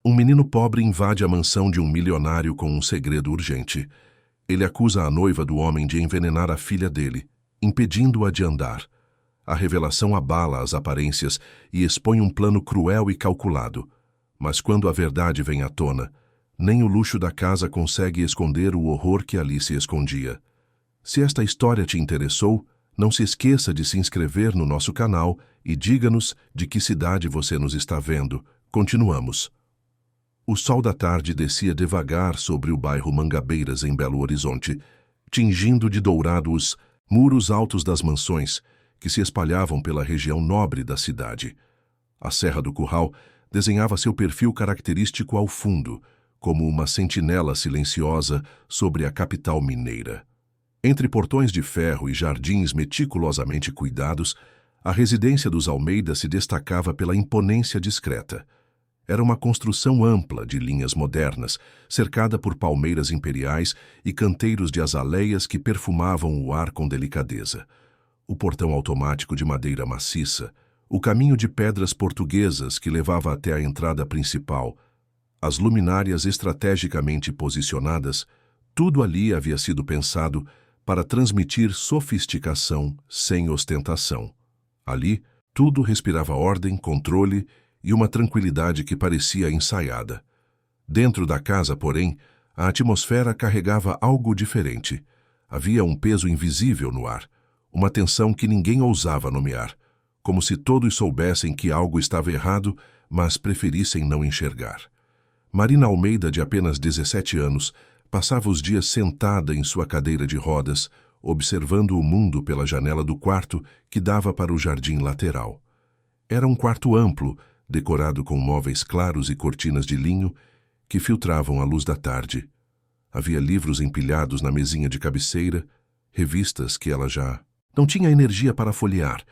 Um menino pobre invade a mansão de um milionário com um segredo urgente. Ele acusa a noiva do homem de envenenar a filha dele, impedindo-a de andar. A revelação abala as aparências e expõe um plano cruel e calculado. Mas quando a verdade vem à tona, nem o luxo da casa consegue esconder o horror que ali se escondia. Se esta história te interessou, não se esqueça de se inscrever no nosso canal e diga-nos de que cidade você nos está vendo. Continuamos. O sol da tarde descia devagar sobre o bairro Mangabeiras, em Belo Horizonte, tingindo de dourado os muros altos das mansões que se espalhavam pela região nobre da cidade. A Serra do Curral desenhava seu perfil característico ao fundo, como uma sentinela silenciosa sobre a capital mineira. Entre portões de ferro e jardins meticulosamente cuidados, a residência dos Almeida se destacava pela imponência discreta. Era uma construção ampla de linhas modernas, cercada por palmeiras imperiais e canteiros de azaleias que perfumavam o ar com delicadeza. O portão automático de madeira maciça, o caminho de pedras portuguesas que levava até a entrada principal, as luminárias estrategicamente posicionadas, tudo ali havia sido pensado para transmitir sofisticação sem ostentação. Ali, tudo respirava ordem, controle e uma tranquilidade que parecia ensaiada. Dentro da casa, porém, a atmosfera carregava algo diferente. Havia um peso invisível no ar, uma tensão que ninguém ousava nomear, como se todos soubessem que algo estava errado, mas preferissem não enxergar. Marina Almeida, de apenas 17 anos, passava os dias sentada em sua cadeira de rodas, observando o mundo pela janela do quarto que dava para o jardim lateral. Era um quarto amplo, decorado com móveis claros e cortinas de linho que filtravam a luz da tarde. Havia livros empilhados na mesinha de cabeceira, revistas que ela já não tinha energia para folhear,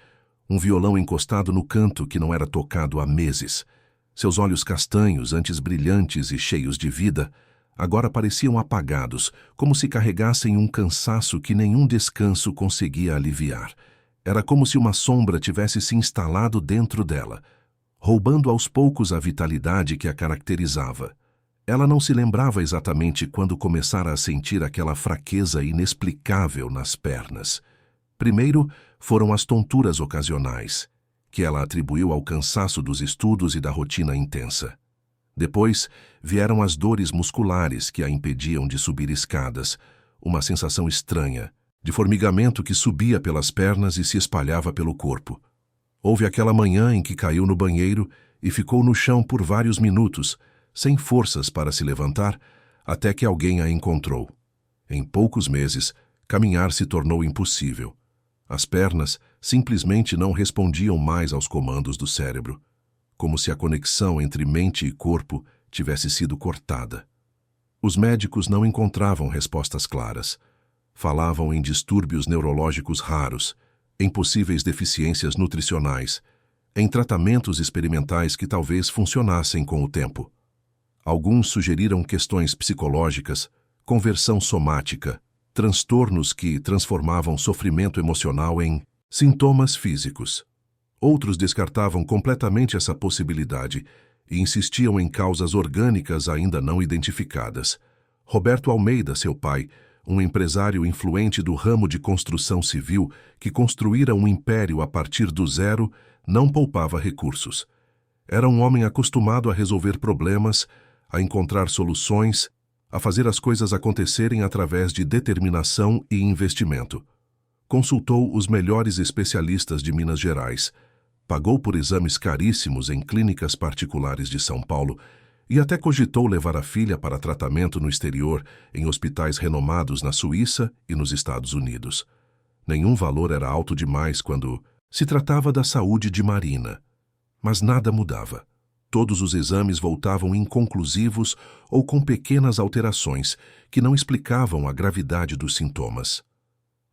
um violão encostado no canto que não era tocado há meses. Seus olhos castanhos, antes brilhantes e cheios de vida, agora pareciam apagados, como se carregassem um cansaço que nenhum descanso conseguia aliviar. Era como se uma sombra tivesse se instalado dentro dela, roubando aos poucos a vitalidade que a caracterizava. Ela não se lembrava exatamente quando começara a sentir aquela fraqueza inexplicável nas pernas. Primeiro foram as tonturas ocasionais, que ela atribuiu ao cansaço dos estudos e da rotina intensa. Depois vieram as dores musculares que a impediam de subir escadas, uma sensação estranha, de formigamento que subia pelas pernas e se espalhava pelo corpo. Houve aquela manhã em que caiu no banheiro e ficou no chão por vários minutos, sem forças para se levantar, até que alguém a encontrou. Em poucos meses, caminhar se tornou impossível. As pernas simplesmente não respondiam mais aos comandos do cérebro, como se a conexão entre mente e corpo tivesse sido cortada. Os médicos não encontravam respostas claras. Falavam em distúrbios neurológicos raros, em possíveis deficiências nutricionais, em tratamentos experimentais que talvez funcionassem com o tempo. Alguns sugeriram questões psicológicas, conversão somática, transtornos que transformavam sofrimento emocional em sintomas físicos. Outros descartavam completamente essa possibilidade e insistiam em causas orgânicas ainda não identificadas. Roberto Almeida, seu pai, um empresário influente do ramo de construção civil que construíra um império a partir do zero, não poupava recursos. Era um homem acostumado a resolver problemas, a encontrar soluções, a fazer as coisas acontecerem através de determinação e investimento. Consultou os melhores especialistas de Minas Gerais, pagou por exames caríssimos em clínicas particulares de São Paulo e até cogitou levar a filha para tratamento no exterior, em hospitais renomados na Suíça e nos Estados Unidos. Nenhum valor era alto demais quando se tratava da saúde de Marina. Mas nada mudava. Todos os exames voltavam inconclusivos ou com pequenas alterações que não explicavam a gravidade dos sintomas.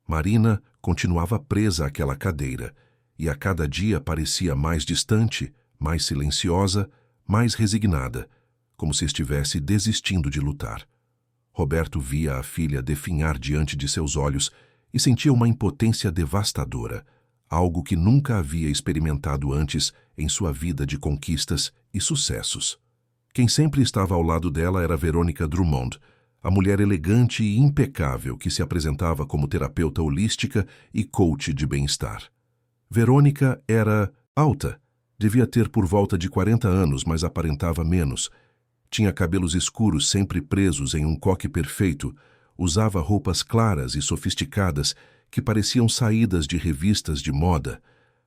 Marina continuava presa àquela cadeira e a cada dia parecia mais distante, mais silenciosa, mais resignada, como se estivesse desistindo de lutar. Roberto via a filha definhar diante de seus olhos e sentia uma impotência devastadora, algo que nunca havia experimentado antes em sua vida de conquistas e sucessos. Quem sempre estava ao lado dela era Verônica Drummond, a mulher elegante e impecável que se apresentava como terapeuta holística e coach de bem-estar. Verônica era alta, devia ter por volta de 40 anos, mas aparentava menos. Tinha cabelos escuros sempre presos em um coque perfeito, usava roupas claras e sofisticadas que pareciam saídas de revistas de moda.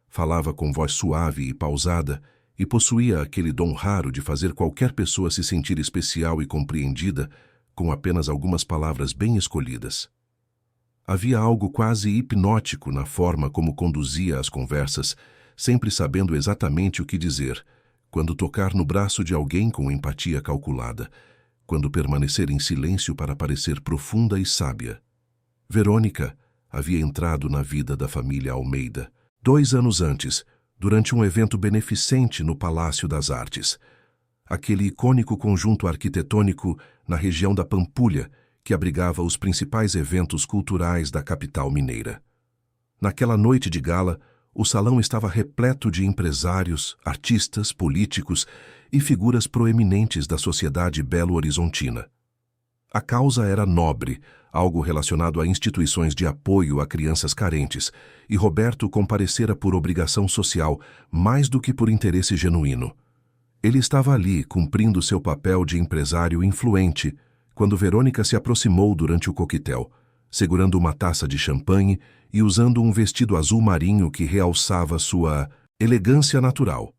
Falava com voz suave e pausada e possuía aquele dom raro de fazer qualquer pessoa se sentir especial e compreendida com apenas algumas palavras bem escolhidas. Havia algo quase hipnótico na forma como conduzia as conversas, sempre sabendo exatamente o que dizer, quando tocar no braço de alguém com empatia calculada, quando permanecer em silêncio para parecer profunda e sábia. Verônica havia entrado na vida da família Almeida 2 anos antes, durante um evento beneficente no Palácio das Artes, aquele icônico conjunto arquitetônico na região da Pampulha que abrigava os principais eventos culturais da capital mineira. Naquela noite de gala, o salão estava repleto de empresários, artistas, políticos e figuras proeminentes da sociedade belo-horizontina. A causa era nobre, algo relacionado a instituições de apoio a crianças carentes, e Roberto comparecera por obrigação social mais do que por interesse genuíno. Ele estava ali, cumprindo seu papel de empresário influente, quando Verônica se aproximou durante o coquetel, segurando uma taça de champanhe e usando um vestido azul marinho que realçava sua elegância natural.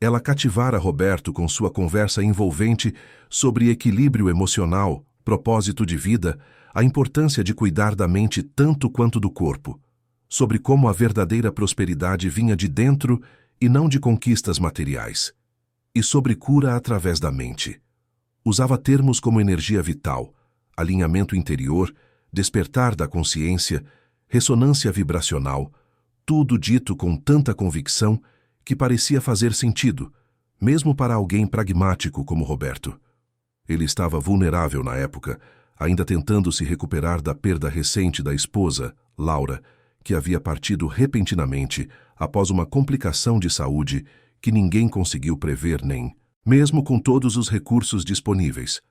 Ela cativara Roberto com sua conversa envolvente sobre equilíbrio emocional, propósito de vida, a importância de cuidar da mente tanto quanto do corpo, sobre como a verdadeira prosperidade vinha de dentro e não de conquistas materiais, e sobre cura através da mente. Usava termos como energia vital, alinhamento interior, despertar da consciência, ressonância vibracional, tudo dito com tanta convicção que parecia fazer sentido, mesmo para alguém pragmático como Roberto. Ele estava vulnerável na época, ainda tentando se recuperar da perda recente da esposa, Laura, que havia partido repentinamente após uma complicação de saúde que ninguém conseguiu prever nem, mesmo com todos os recursos disponíveis.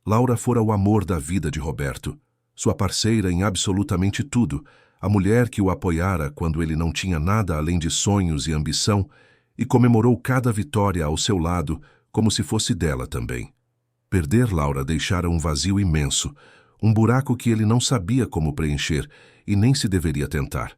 Laura fora o amor da vida de Roberto, sua parceira em absolutamente tudo, a mulher que o apoiara quando ele não tinha nada além de sonhos e ambição e comemorou cada vitória ao seu lado como se fosse dela também. Perder Laura deixara um vazio imenso, um buraco que ele não sabia como preencher e nem se deveria tentar.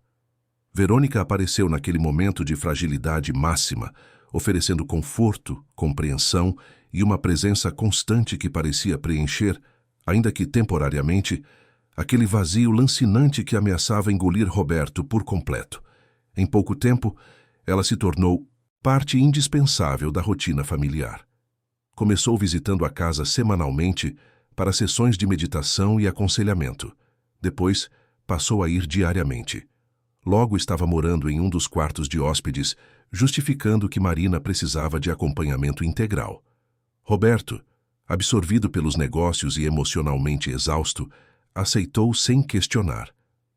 Verônica apareceu naquele momento de fragilidade máxima, oferecendo conforto, compreensão e uma presença constante que parecia preencher, ainda que temporariamente, aquele vazio lancinante que ameaçava engolir Roberto por completo. Em pouco tempo, ela se tornou parte indispensável da rotina familiar. Começou visitando a casa semanalmente para sessões de meditação e aconselhamento. Depois, passou a ir diariamente. Logo estava morando em um dos quartos de hóspedes, justificando que Marina precisava de acompanhamento integral. Roberto, absorvido pelos negócios e emocionalmente exausto, aceitou sem questionar.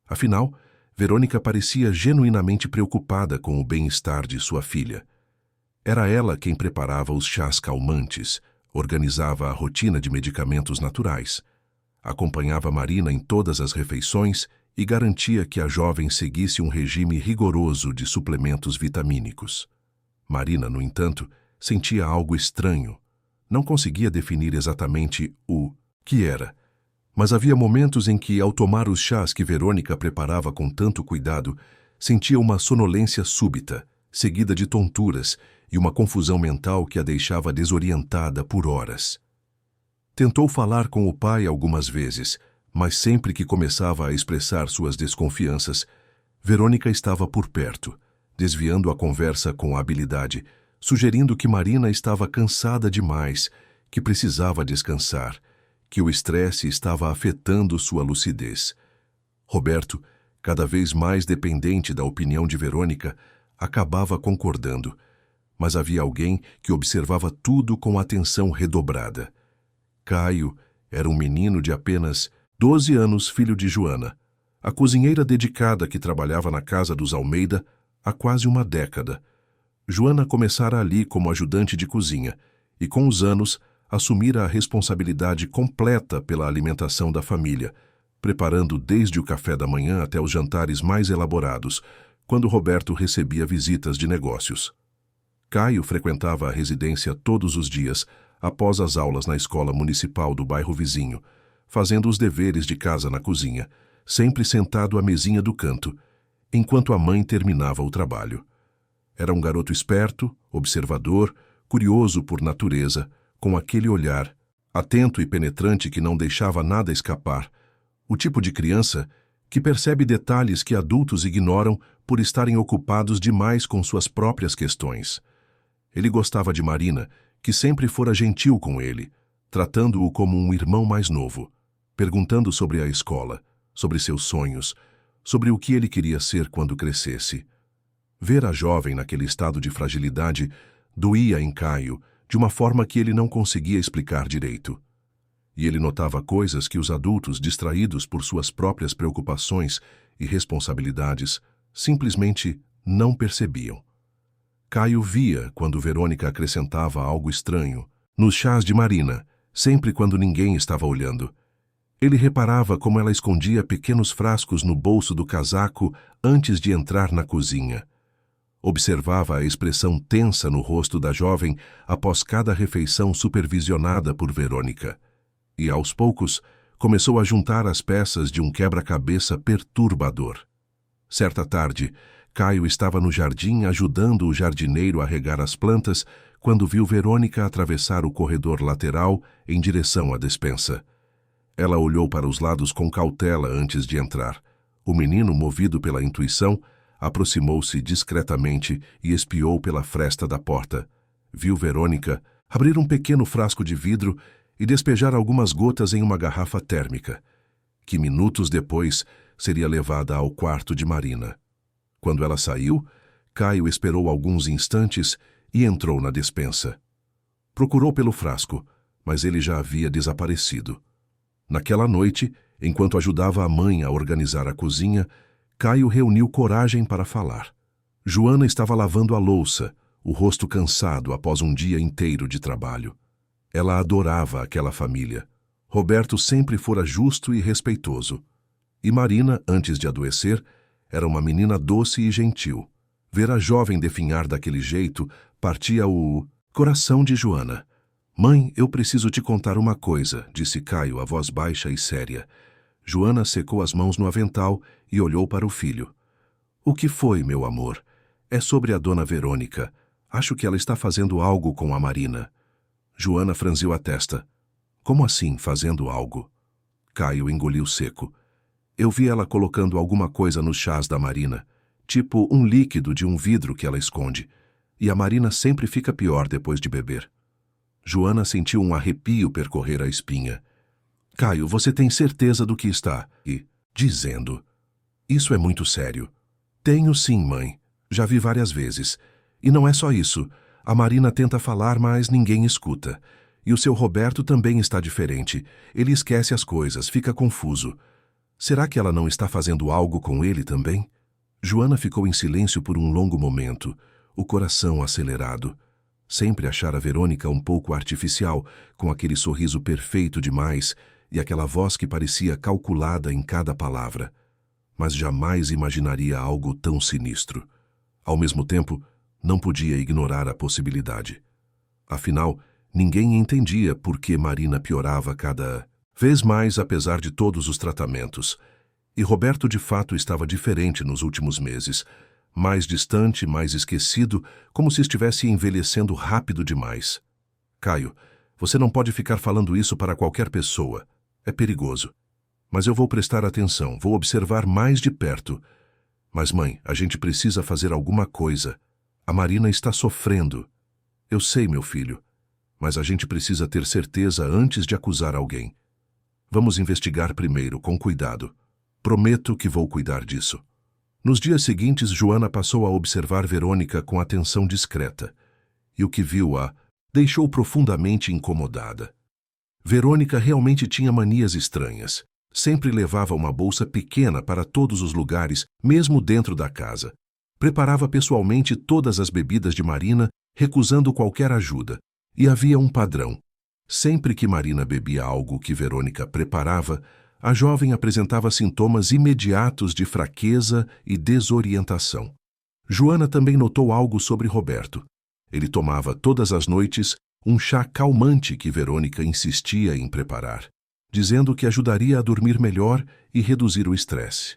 Afinal, Verônica parecia genuinamente preocupada com o bem-estar de sua filha. Era ela quem preparava os chás calmantes, organizava a rotina de medicamentos naturais, acompanhava Marina em todas as refeições e garantia que a jovem seguisse um regime rigoroso de suplementos vitamínicos. Marina, no entanto, sentia algo estranho. Não conseguia definir exatamente o que era, mas havia momentos em que, ao tomar os chás que Verônica preparava com tanto cuidado, sentia uma sonolência súbita, seguida de tonturas e uma confusão mental que a deixava desorientada por horas. Tentou falar com o pai algumas vezes, mas sempre que começava a expressar suas desconfianças, Verônica estava por perto, desviando a conversa com habilidade, sugerindo que Marina estava cansada demais, que precisava descansar, que o estresse estava afetando sua lucidez. Roberto, cada vez mais dependente da opinião de Verônica, acabava concordando, mas havia alguém que observava tudo com atenção redobrada. Caio era um menino de apenas 12 anos, filho de Joana, a cozinheira dedicada que trabalhava na casa dos Almeida há quase uma década. Joana começara ali como ajudante de cozinha e com os anos assumira a responsabilidade completa pela alimentação da família, preparando desde o café da manhã até os jantares mais elaborados, quando Roberto recebia visitas de negócios. Caio frequentava a residência todos os dias, após as aulas na escola municipal do bairro vizinho, fazendo os deveres de casa na cozinha, sempre sentado à mesinha do canto, enquanto a mãe terminava o trabalho. Era um garoto esperto, observador, curioso por natureza, com aquele olhar, atento e penetrante que não deixava nada escapar, o tipo de criança que percebe detalhes que adultos ignoram por estarem ocupados demais com suas próprias questões. Ele gostava de Marina, que sempre fora gentil com ele, tratando-o como um irmão mais novo, perguntando sobre a escola, sobre seus sonhos, sobre o que ele queria ser quando crescesse. Ver a jovem naquele estado de fragilidade doía em Caio, de uma forma que ele não conseguia explicar direito. E ele notava coisas que os adultos, distraídos por suas próprias preocupações e responsabilidades, simplesmente não percebiam. Caio via quando Verônica acrescentava algo estranho, nos chás de Marina, sempre quando ninguém estava olhando. Ele reparava como ela escondia pequenos frascos no bolso do casaco antes de entrar na cozinha. Observava a expressão tensa no rosto da jovem após cada refeição supervisionada por Verônica. E, aos poucos, começou a juntar as peças de um quebra-cabeça perturbador. Certa tarde, Caio estava no jardim ajudando o jardineiro a regar as plantas quando viu Verônica atravessar o corredor lateral em direção à despensa. Ela olhou para os lados com cautela antes de entrar. O menino, movido pela intuição, aproximou-se discretamente e espiou pela fresta da porta. Viu Verônica abrir um pequeno frasco de vidro e despejar algumas gotas em uma garrafa térmica, que minutos depois seria levada ao quarto de Marina. Quando ela saiu, Caio esperou alguns instantes e entrou na despensa. Procurou pelo frasco, mas ele já havia desaparecido. Naquela noite, enquanto ajudava a mãe a organizar a cozinha, Caio reuniu coragem para falar. Joana estava lavando a louça, o rosto cansado após um dia inteiro de trabalho. Ela adorava aquela família. Roberto sempre fora justo e respeitoso. E Marina, antes de adoecer, era uma menina doce e gentil. Ver a jovem definhar daquele jeito partia o coração de Joana. «Mãe, eu preciso te contar uma coisa», disse Caio, a voz baixa e séria. Joana secou as mãos no avental e olhou para o filho. «O que foi, meu amor? É sobre a dona Verônica. Acho que ela está fazendo algo com a Marina». Joana franziu a testa. «Como assim, fazendo algo?» Caio engoliu seco. «Eu vi ela colocando alguma coisa nos chás da Marina, tipo um líquido de um vidro que ela esconde, e a Marina sempre fica pior depois de beber». Joana sentiu um arrepio percorrer a espinha. «Caio, você tem certeza do que está dizendo? Isso é muito sério». «Tenho sim, mãe. Já vi várias vezes. E não é só isso. A Marina tenta falar, mas ninguém escuta. E o seu Roberto também está diferente. Ele esquece as coisas, fica confuso. Será que ela não está fazendo algo com ele também?» Joana ficou em silêncio por um longo momento, o coração acelerado. Sempre achara Verônica um pouco artificial, com aquele sorriso perfeito demais e aquela voz que parecia calculada em cada palavra. Mas jamais imaginaria algo tão sinistro. Ao mesmo tempo, não podia ignorar a possibilidade. Afinal, ninguém entendia por que Marina piorava cada vez mais apesar de todos os tratamentos. E Roberto de fato estava diferente nos últimos meses, mais distante, mais esquecido, como se estivesse envelhecendo rápido demais. «Caio, você não pode ficar falando isso para qualquer pessoa. É perigoso. Mas eu vou prestar atenção, vou observar mais de perto. Mas, mãe, a gente precisa fazer alguma coisa. A Marina está sofrendo. Eu sei, meu filho, mas a gente precisa ter certeza antes de acusar alguém. Vamos investigar primeiro, com cuidado. Prometo que vou cuidar disso». Nos dias seguintes, Joana passou a observar Verônica com atenção discreta, e o que viu a deixou profundamente incomodada. Verônica realmente tinha manias estranhas. Sempre levava uma bolsa pequena para todos os lugares, mesmo dentro da casa. Preparava pessoalmente todas as bebidas de Marina, recusando qualquer ajuda, E havia um padrão. Sempre que Marina bebia algo que Verônica preparava, a jovem apresentava sintomas imediatos de fraqueza e desorientação. Joana também notou algo sobre Roberto. Ele tomava todas as noites um chá calmante que Verônica insistia em preparar, dizendo que ajudaria a dormir melhor e reduzir o estresse.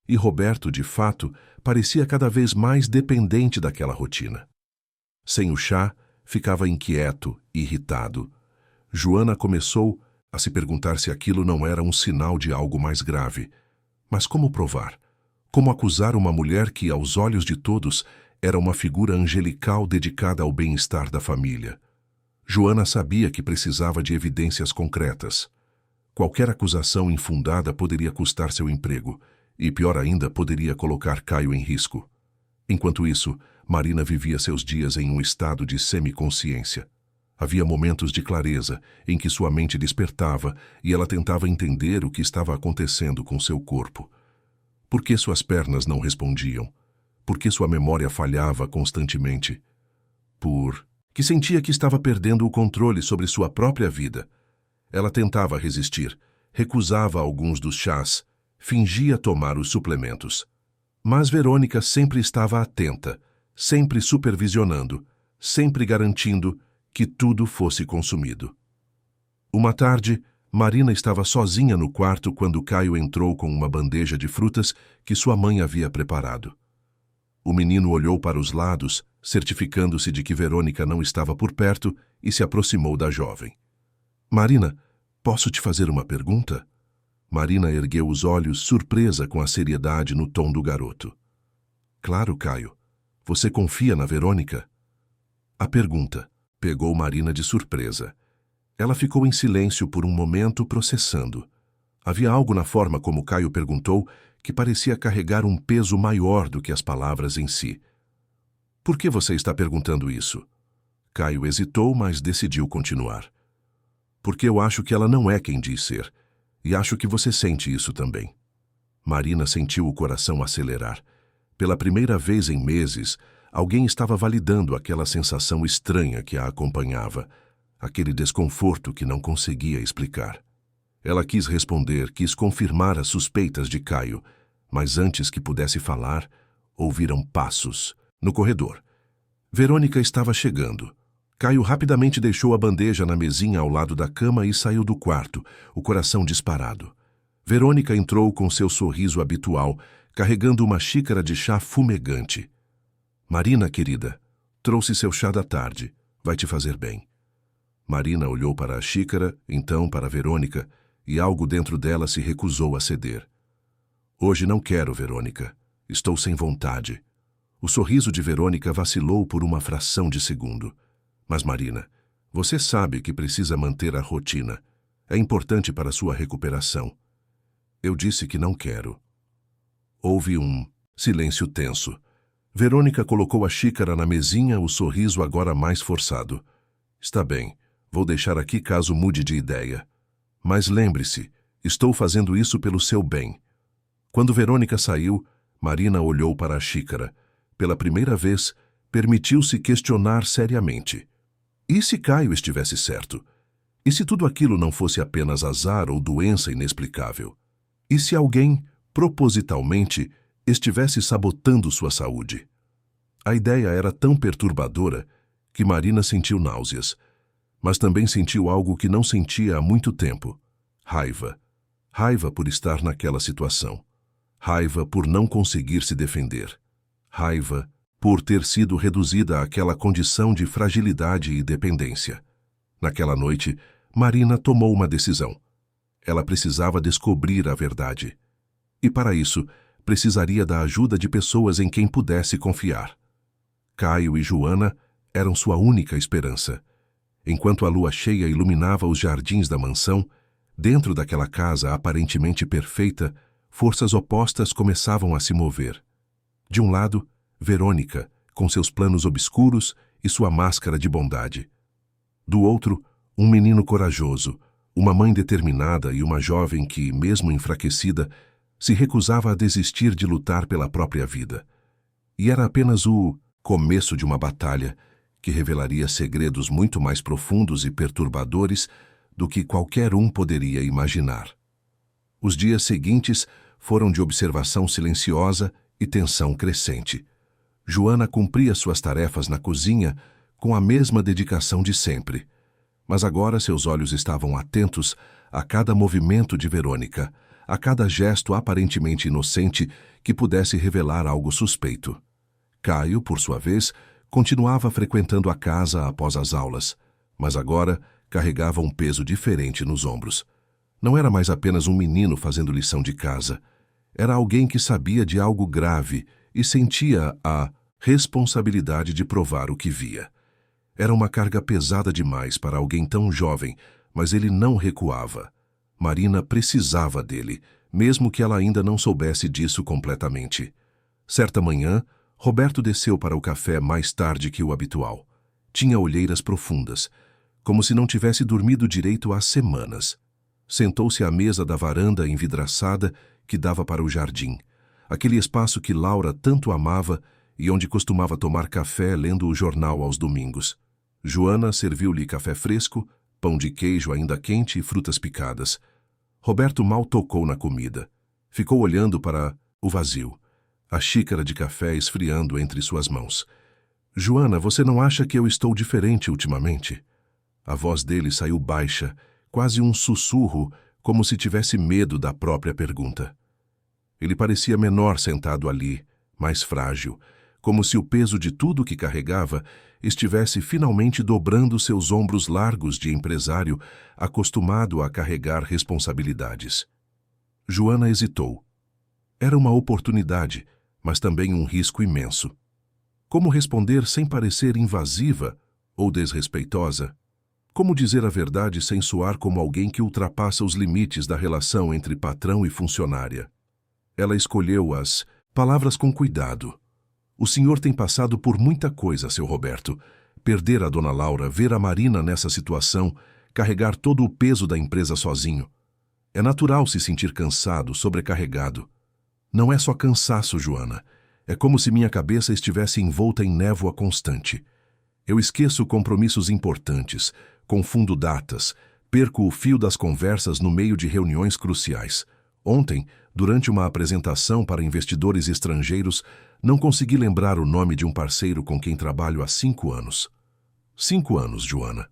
E Roberto, de fato, parecia cada vez mais dependente daquela rotina. Sem o chá, ficava inquieto e irritado. Joana começou a se perguntar se aquilo não era um sinal de algo mais grave. Mas como provar? Como acusar uma mulher que, aos olhos de todos, era uma figura angelical dedicada ao bem-estar da família? Joana sabia que precisava de evidências concretas. Qualquer acusação infundada poderia custar seu emprego, e pior ainda, poderia colocar Caio em risco. Enquanto isso, Marina vivia seus dias em um estado de semiconsciência. Havia momentos de clareza em que sua mente despertava e ela tentava entender o que estava acontecendo com seu corpo. Por que suas pernas não respondiam? Por que sua memória falhava constantemente? Por que sentia que estava perdendo o controle sobre sua própria vida. Ela tentava resistir, recusava alguns dos chás, fingia tomar os suplementos. Mas Verônica sempre estava atenta, sempre supervisionando, sempre garantindo que tudo fosse consumido. Uma tarde, Marina estava sozinha no quarto quando Caio entrou com uma bandeja de frutas que sua mãe havia preparado. O menino olhou para os lados, certificando-se de que Verônica não estava por perto, e se aproximou da jovem. Marina, posso te fazer uma pergunta? Marina ergueu os olhos, surpresa com a seriedade no tom do garoto. Claro, Caio. Você confia na Verônica? A pergunta pegou Marina de surpresa. Ela ficou em silêncio por um momento, processando. Havia algo na forma como Caio perguntou que parecia carregar um peso maior do que as palavras em si. Por que você está perguntando isso? Caio hesitou, mas decidiu continuar. Porque eu acho que ela não é quem diz ser, e acho que você sente isso também. Marina sentiu o coração acelerar. Pela primeira vez em meses, alguém estava validando aquela sensação estranha que a acompanhava, aquele desconforto que não conseguia explicar. Ela quis responder, quis confirmar as suspeitas de Caio, mas antes que pudesse falar, ouviram passos no corredor. Verônica estava chegando. Caio rapidamente deixou a bandeja na mesinha ao lado da cama e saiu do quarto, o coração disparado. Verônica entrou com seu sorriso habitual, carregando uma xícara de chá fumegante. Marina, querida, trouxe seu chá da tarde. Vai te fazer bem. Marina olhou para a xícara, então para Verônica, e algo dentro dela se recusou a ceder. Hoje não quero, Verônica. Estou sem vontade. O sorriso de Verônica vacilou por uma fração de segundo. Mas, Marina, você sabe que precisa manter a rotina. É importante para sua recuperação. Eu disse que não quero. Houve um silêncio tenso. Verônica colocou a xícara na mesinha, o sorriso agora mais forçado. Está bem, vou deixar aqui caso mude de ideia. Mas lembre-se, estou fazendo isso pelo seu bem. Quando Verônica saiu, Marina olhou para a xícara. Pela primeira vez, permitiu-se questionar seriamente. E se Caio estivesse certo? E se tudo aquilo não fosse apenas azar ou doença inexplicável? E se alguém, propositalmente, estivesse sabotando sua saúde? A ideia era tão perturbadora que Marina sentiu náuseas, mas também sentiu algo que não sentia há muito tempo. Raiva. Raiva por estar naquela situação. Raiva por não conseguir se defender. Raiva por ter sido reduzida àquela condição de fragilidade e dependência. Naquela noite, Marina tomou uma decisão. Ela precisava descobrir a verdade. E para isso, precisaria da ajuda de pessoas em quem pudesse confiar. Caio e Joana eram sua única esperança. Enquanto a lua cheia iluminava os jardins da mansão, dentro daquela casa aparentemente perfeita, forças opostas começavam a se mover. De um lado, Verônica, com seus planos obscuros e sua máscara de bondade. Do outro, um menino corajoso, uma mãe determinada e uma jovem que, mesmo enfraquecida, se recusava a desistir de lutar pela própria vida. E era apenas o começo de uma batalha que revelaria segredos muito mais profundos e perturbadores do que qualquer um poderia imaginar. Os dias seguintes foram de observação silenciosa e tensão crescente. Joana cumpria suas tarefas na cozinha com a mesma dedicação de sempre, mas agora seus olhos estavam atentos a cada movimento de Verônica, a cada gesto aparentemente inocente que pudesse revelar algo suspeito. Caio, por sua vez, continuava frequentando a casa após as aulas, mas agora carregava um peso diferente nos ombros. Não era mais apenas um menino fazendo lição de casa. Era alguém que sabia de algo grave e sentia a responsabilidade de provar o que via. Era uma carga pesada demais para alguém tão jovem, mas ele não recuava. Marina precisava dele, mesmo que ela ainda não soubesse disso completamente. Certa manhã, Roberto desceu para o café mais tarde que o habitual. Tinha olheiras profundas, como se não tivesse dormido direito há semanas. Sentou-se à mesa da varanda envidraçada que dava para o jardim, aquele espaço que Laura tanto amava e onde costumava tomar café lendo o jornal aos domingos. Joana serviu-lhe café fresco, pão de queijo ainda quente e frutas picadas. Roberto mal tocou na comida. Ficou olhando para o vazio, a xícara de café esfriando entre suas mãos. Joana, você não acha que eu estou diferente ultimamente? A voz dele saiu baixa, quase um sussurro, como se tivesse medo da própria pergunta. Ele parecia menor sentado ali, mais frágil, como se o peso de tudo que carregava estivesse finalmente dobrando seus ombros largos de empresário acostumado a carregar responsabilidades. Joana hesitou. Era uma oportunidade, mas também um risco imenso. Como responder sem parecer invasiva ou desrespeitosa? Como dizer a verdade sem soar como alguém que ultrapassa os limites da relação entre patrão e funcionária? Ela escolheu as palavras com cuidado. O senhor tem passado por muita coisa, seu Roberto. Perder a dona Laura, ver a Marina nessa situação, carregar todo o peso da empresa sozinho. É natural se sentir cansado, sobrecarregado. Não é só cansaço, Joana. É como se minha cabeça estivesse envolta em névoa constante. Eu esqueço compromissos importantes, confundo datas, perco o fio das conversas no meio de reuniões cruciais. Ontem, durante uma apresentação para investidores estrangeiros, não consegui lembrar o nome de um parceiro com quem trabalho há 5 anos. 5 anos, Joana.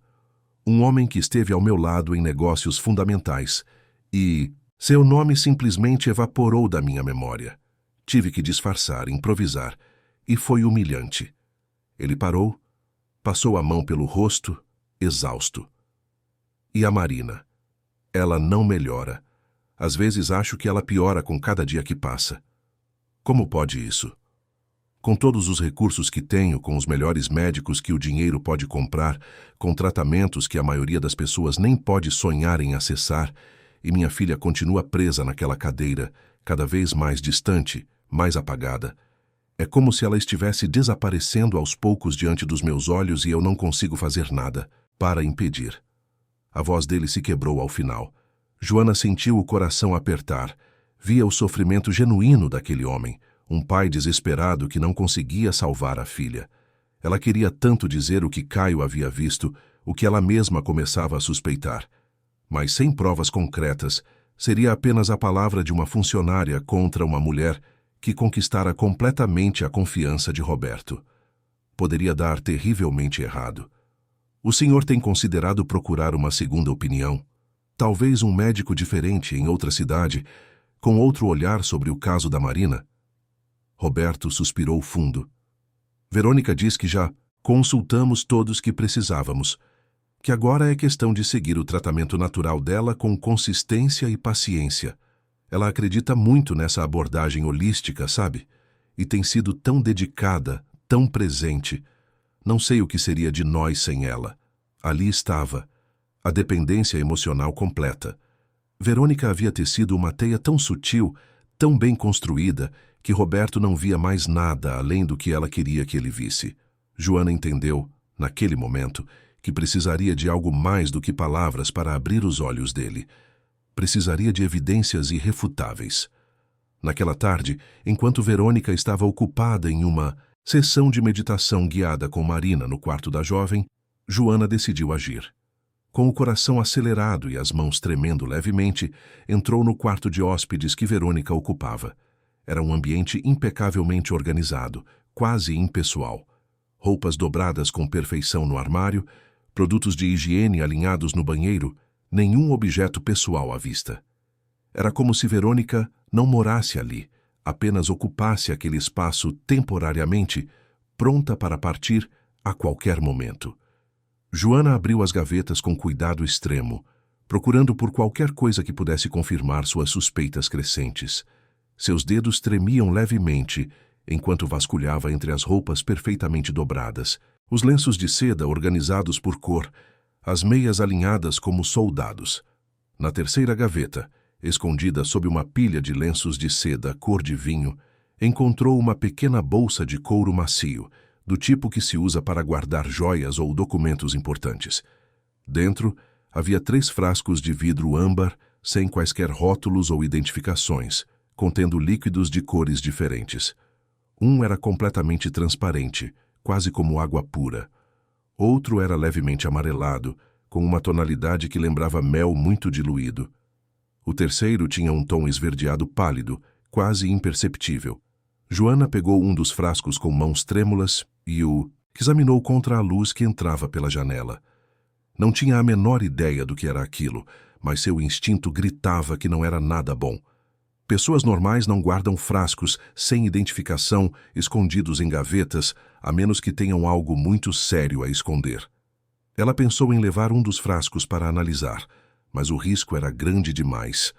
Um homem que esteve ao meu lado em negócios fundamentais e seu nome simplesmente evaporou da minha memória. Tive que disfarçar, improvisar, e foi humilhante. Ele parou, passou a mão pelo rosto, exausto. E a Marina? Ela não melhora. Às vezes acho que ela piora com cada dia que passa. Como pode isso? Com todos os recursos que tenho, com os melhores médicos que o dinheiro pode comprar, com tratamentos que a maioria das pessoas nem pode sonhar em acessar, e minha filha continua presa naquela cadeira, cada vez mais distante, mais apagada. É como se ela estivesse desaparecendo aos poucos diante dos meus olhos e eu não consigo fazer nada para impedir. A voz dele se quebrou ao final. Joana sentiu o coração apertar. Via o sofrimento genuíno daquele homem, um pai desesperado que não conseguia salvar a filha. Ela queria tanto dizer o que Caio havia visto, o que ela mesma começava a suspeitar. Mas sem provas concretas, seria apenas a palavra de uma funcionária contra uma mulher que conquistara completamente a confiança de Roberto. Poderia dar terrivelmente errado. O senhor tem considerado procurar uma segunda opinião? Talvez um médico diferente em outra cidade, com outro olhar sobre o caso da Marina? Roberto suspirou fundo. Verônica diz que já consultamos todos que precisávamos, que agora é questão de seguir o tratamento natural dela com consistência e paciência. Ela acredita muito nessa abordagem holística, sabe? E tem sido tão dedicada, tão presente. Não sei o que seria de nós sem ela. Ali estava, a dependência emocional completa. Verônica havia tecido uma teia tão sutil, tão bem construída, que Roberto não via mais nada além do que ela queria que ele visse. Joana entendeu, naquele momento, que precisaria de algo mais do que palavras para abrir os olhos dele. Precisaria de evidências irrefutáveis. Naquela tarde, enquanto Verônica estava ocupada em uma Sessão de meditação guiada com Marina no quarto da jovem, Joana decidiu agir. Com o coração acelerado e as mãos tremendo levemente, entrou no quarto de hóspedes que Verônica ocupava. Era um ambiente impecavelmente organizado, quase impessoal. Roupas dobradas com perfeição no armário, produtos de higiene alinhados no banheiro, nenhum objeto pessoal à vista. Era como se Verônica não morasse ali, apenas ocupasse aquele espaço temporariamente, pronta para partir a qualquer momento. Joana abriu as gavetas com cuidado extremo, procurando por qualquer coisa que pudesse confirmar suas suspeitas crescentes. Seus dedos tremiam levemente enquanto vasculhava entre as roupas perfeitamente dobradas, os lenços de seda organizados por cor, as meias alinhadas como soldados. Na terceira gaveta, escondida sob uma pilha de lenços de seda cor de vinho, encontrou uma pequena bolsa de couro macio, do tipo que se usa para guardar joias ou documentos importantes. Dentro, havia 3 frascos de vidro âmbar, sem quaisquer rótulos ou identificações, contendo líquidos de cores diferentes. Um era completamente transparente, quase como água pura. Outro era levemente amarelado, com uma tonalidade que lembrava mel muito diluído. O terceiro tinha um tom esverdeado pálido, quase imperceptível. Joana pegou um dos frascos com mãos trêmulas e o examinou contra a luz que entrava pela janela. Não tinha a menor ideia do que era aquilo, mas seu instinto gritava que não era nada bom. Pessoas normais não guardam frascos sem identificação, escondidos em gavetas, a menos que tenham algo muito sério a esconder. Ela pensou em levar um dos frascos para analisar, mas o risco era grande demais.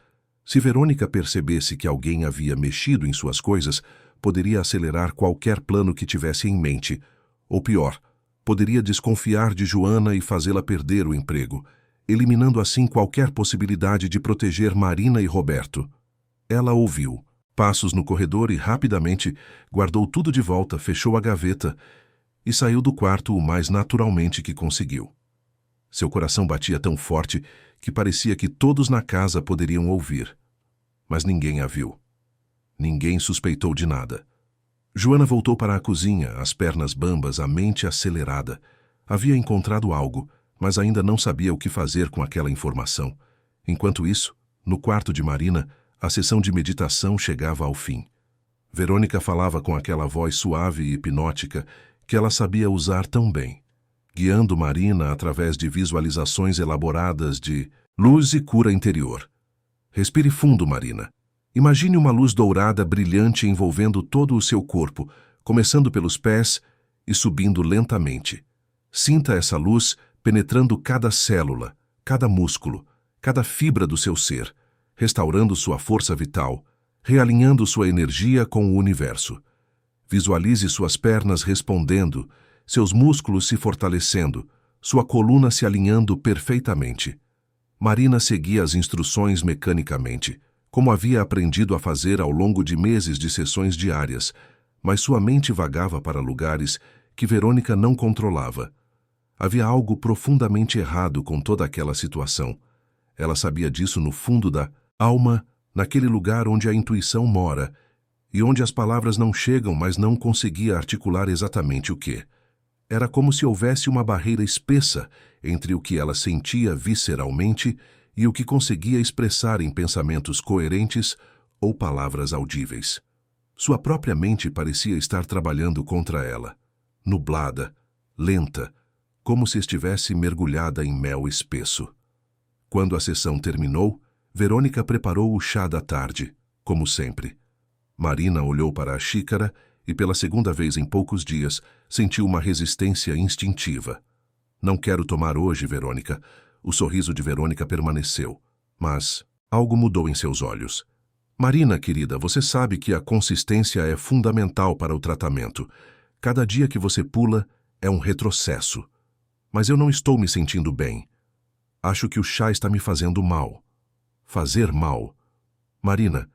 Se Verônica percebesse que alguém havia mexido em suas coisas, poderia acelerar qualquer plano que tivesse em mente, ou pior, poderia desconfiar de Joana e fazê-la perder o emprego, eliminando assim qualquer possibilidade de proteger Marina e Roberto. Ela ouviu passos no corredor e rapidamente guardou tudo de volta, fechou a gaveta e saiu do quarto o mais naturalmente que conseguiu. Seu coração batia tão forte que parecia que todos na casa poderiam ouvir. Mas ninguém a viu. Ninguém suspeitou de nada. Joana voltou para a cozinha, as pernas bambas, a mente acelerada. Havia encontrado algo, mas ainda não sabia o que fazer com aquela informação. Enquanto isso, no quarto de Marina, a sessão de meditação chegava ao fim. Verônica falava com aquela voz suave e hipnótica que ela sabia usar tão bem, guiando Marina através de visualizações elaboradas de luz e cura interior. Respire fundo, Marina. Imagine uma luz dourada brilhante envolvendo todo o seu corpo, começando pelos pés e subindo lentamente. Sinta essa luz penetrando cada célula, cada músculo, cada fibra do seu ser, restaurando sua força vital, realinhando sua energia com o universo. Visualize suas pernas respondendo, seus músculos se fortalecendo, sua coluna se alinhando perfeitamente. Marina seguia as instruções mecanicamente, como havia aprendido a fazer ao longo de meses de sessões diárias, mas sua mente vagava para lugares que Verônica não controlava. Havia algo profundamente errado com toda aquela situação. Ela sabia disso no fundo da alma, naquele lugar onde a intuição mora, e onde as palavras não chegam, mas não conseguia articular exatamente o que. Era como se houvesse uma barreira espessa entre o que ela sentia visceralmente e o que conseguia expressar em pensamentos coerentes ou palavras audíveis. Sua própria mente parecia estar trabalhando contra ela, nublada, lenta, como se estivesse mergulhada em mel espesso. Quando a sessão terminou, Verônica preparou o chá da tarde, como sempre. Marina olhou para a xícara e, pela segunda vez em poucos dias, sentiu uma resistência instintiva. Não quero tomar hoje, Verônica. O sorriso de Verônica permaneceu, mas algo mudou em seus olhos. Marina, querida, você sabe que a consistência é fundamental para o tratamento. Cada dia que você pula é um retrocesso. Mas eu não estou me sentindo bem. Acho que o chá está me fazendo mal. Fazer mal. Marina,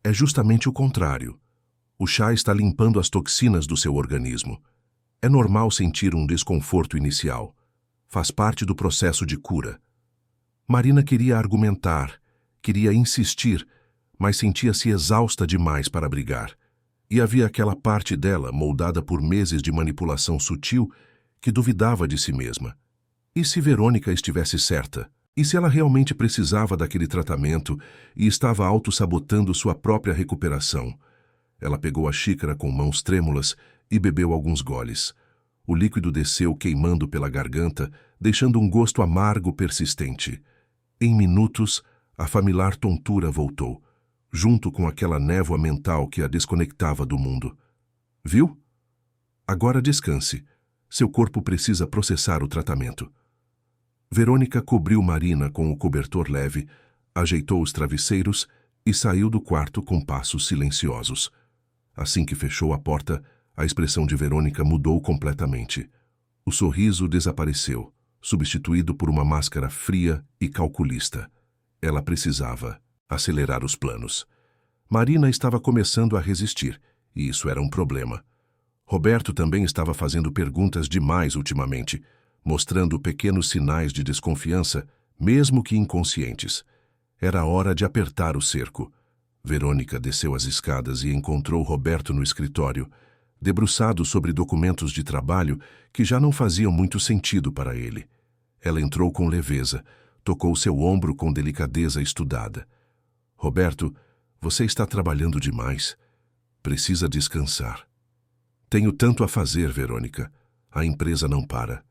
é justamente o contrário. O chá está limpando as toxinas do seu organismo. É normal sentir um desconforto inicial. Faz parte do processo de cura. Marina queria argumentar, queria insistir, mas sentia-se exausta demais para brigar. E havia aquela parte dela, moldada por meses de manipulação sutil, que duvidava de si mesma. E se Verônica estivesse certa? E se ela realmente precisava daquele tratamento e estava auto-sabotando sua própria recuperação? Ela pegou a xícara com mãos trêmulas e bebeu alguns goles. O líquido desceu queimando pela garganta, deixando um gosto amargo persistente. Em minutos, a familiar tontura voltou, junto com aquela névoa mental que a desconectava do mundo. Viu? Agora descanse. Seu corpo precisa processar o tratamento. Verônica cobriu Marina com o cobertor leve, ajeitou os travesseiros e saiu do quarto com passos silenciosos. Assim que fechou a porta, a expressão de Verônica mudou completamente. O sorriso desapareceu, substituído por uma máscara fria e calculista. Ela precisava acelerar os planos. Marina estava começando a resistir, e isso era um problema. Roberto também estava fazendo perguntas demais ultimamente, mostrando pequenos sinais de desconfiança, mesmo que inconscientes. Era hora de apertar o cerco. Verônica desceu as escadas e encontrou Roberto no escritório, debruçado sobre documentos de trabalho que já não faziam muito sentido para ele. Ela entrou com leveza, tocou seu ombro com delicadeza estudada. Roberto, você está trabalhando demais. Precisa descansar. Tenho tanto a fazer, Verônica. A empresa não para.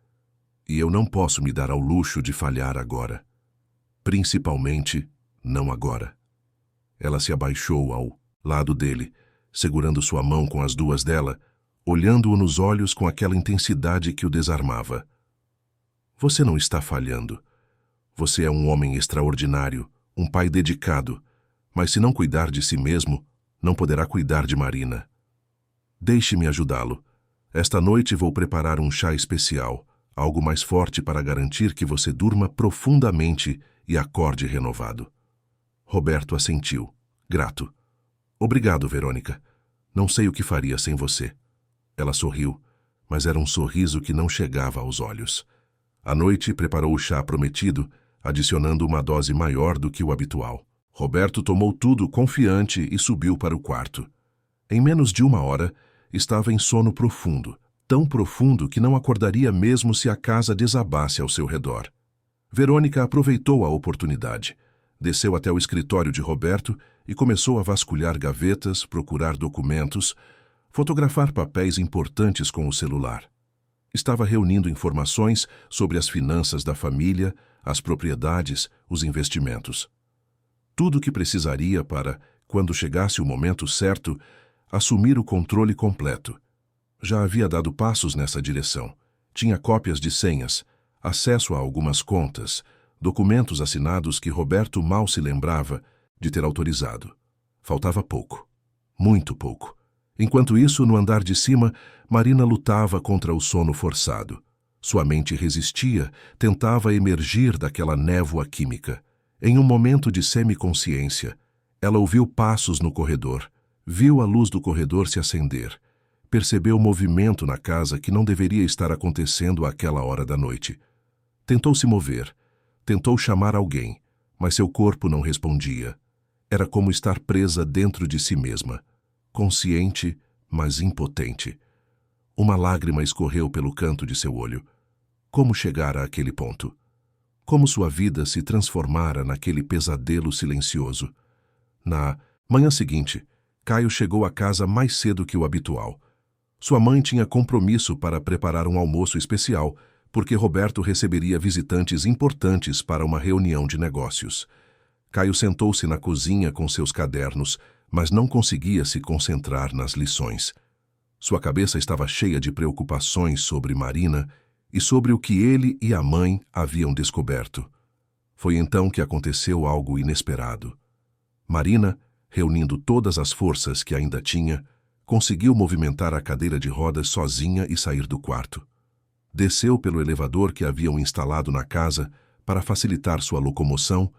E eu não posso me dar ao luxo de falhar agora. Principalmente, não agora. Ela se abaixou ao lado dele, segurando sua mão com as duas dela, olhando-o nos olhos com aquela intensidade que o desarmava. Você não está falhando. Você é um homem extraordinário, um pai dedicado, mas se não cuidar de si mesmo, não poderá cuidar de Marina. Deixe-me ajudá-lo. Esta noite vou preparar um chá especial, algo mais forte para garantir que você durma profundamente e acorde renovado. Roberto assentiu, grato. Obrigado, Verônica. Não sei o que faria sem você. Ela sorriu, mas era um sorriso que não chegava aos olhos. À noite preparou o chá prometido, adicionando uma dose maior do que o habitual. Roberto tomou tudo confiante e subiu para o quarto. Em menos de 1 hora, estava em sono profundo, tão profundo que não acordaria mesmo se a casa desabasse ao seu redor. Verônica aproveitou a oportunidade. Desceu até o escritório de Roberto e começou a vasculhar gavetas, procurar documentos, fotografar papéis importantes com o celular. Estava reunindo informações sobre as finanças da família, as propriedades, os investimentos. Tudo o que precisaria para, quando chegasse o momento certo, assumir o controle completo. Já havia dado passos nessa direção. Tinha cópias de senhas, acesso a algumas contas, documentos assinados que Roberto mal se lembrava de ter autorizado. Faltava pouco. Muito pouco. Enquanto isso, no andar de cima, Marina lutava contra o sono forçado. Sua mente resistia, tentava emergir daquela névoa química. Em um momento de semiconsciência, ela ouviu passos no corredor, viu a luz do corredor se acender, percebeu movimento na casa que não deveria estar acontecendo àquela hora da noite. Tentou se mover, tentou chamar alguém, mas seu corpo não respondia. Era como estar presa dentro de si mesma, consciente, mas impotente. Uma lágrima escorreu pelo canto de seu olho. Como chegara àquele ponto? Como sua vida se transformara naquele pesadelo silencioso? Na manhã seguinte, Caio chegou à casa mais cedo que o habitual. Sua mãe tinha compromisso para preparar um almoço especial, porque Roberto receberia visitantes importantes para uma reunião de negócios. Caio sentou-se na cozinha com seus cadernos, mas não conseguia se concentrar nas lições. Sua cabeça estava cheia de preocupações sobre Marina e sobre o que ele e a mãe haviam descoberto. Foi então que aconteceu algo inesperado. Marina, reunindo todas as forças que ainda tinha, conseguiu movimentar a cadeira de rodas sozinha e sair do quarto. Desceu pelo elevador que haviam instalado na casa para facilitar sua locomoção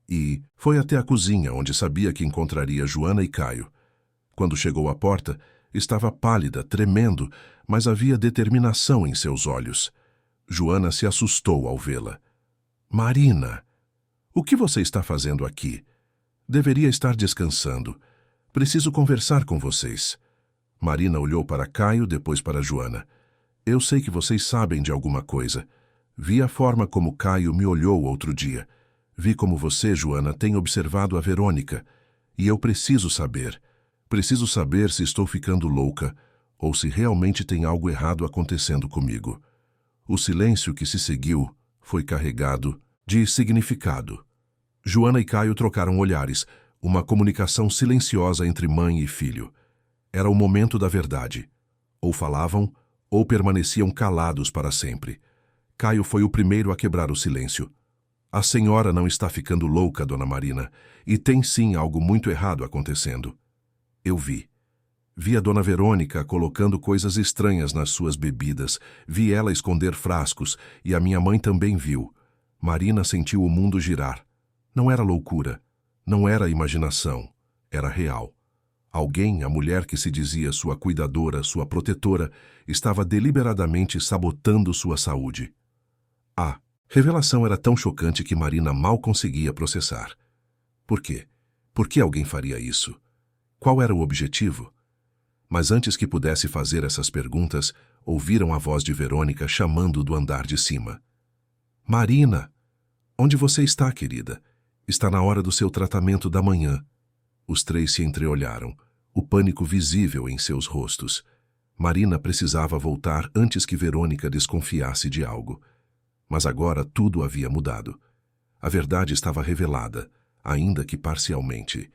e foi até a cozinha, onde sabia que encontraria Joana e Caio. Quando chegou à porta, estava pálida, tremendo, mas havia determinação em seus olhos. Joana se assustou ao vê-la. Marina, o que você está fazendo aqui? Deveria estar descansando. Preciso conversar com vocês. Marina olhou para Caio, depois para Joana. Eu sei que vocês sabem de alguma coisa. Vi a forma como Caio me olhou outro dia. Vi como você, Joana, tem observado a Verônica. E eu preciso saber. Preciso saber se estou ficando louca ou se realmente tem algo errado acontecendo comigo. O silêncio que se seguiu foi carregado de significado. Joana e Caio trocaram olhares, uma comunicação silenciosa entre mãe e filho. Era o momento da verdade. Ou falavam, ou permaneciam calados para sempre. Caio foi o primeiro a quebrar o silêncio. A senhora não está ficando louca, dona Marina, e tem sim algo muito errado acontecendo. Eu vi. Vi a dona Verônica colocando coisas estranhas nas suas bebidas, vi ela esconder frascos, e a minha mãe também viu. Marina sentiu o mundo girar. Não era loucura, não era imaginação, era real. Alguém, a mulher que se dizia sua cuidadora, sua protetora, estava deliberadamente sabotando sua saúde. A revelação era tão chocante que Marina mal conseguia processar. Por quê? Por que alguém faria isso? Qual era o objetivo? Mas antes que pudesse fazer essas perguntas, ouviram a voz de Verônica chamando do andar de cima. Marina! Onde você está, querida? Está na hora do seu tratamento da manhã. Os três se entreolharam, o pânico visível em seus rostos. Marina precisava voltar antes que Verônica desconfiasse de algo. Mas agora tudo havia mudado. A verdade estava revelada, ainda que parcialmente,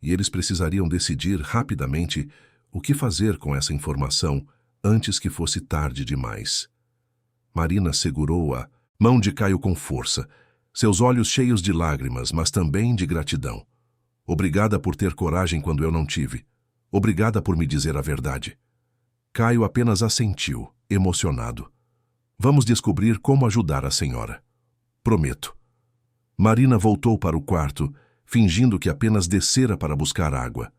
e eles precisariam decidir rapidamente o que fazer com essa informação antes que fosse tarde demais. Marina segurou a mão de Caio com força, seus olhos cheios de lágrimas, mas também de gratidão. Obrigada por ter coragem quando eu não tive. Obrigada por me dizer a verdade. Caio apenas assentiu, emocionado. Vamos descobrir como ajudar a senhora. Prometo. Marina voltou para o quarto, fingindo que apenas descera para buscar água.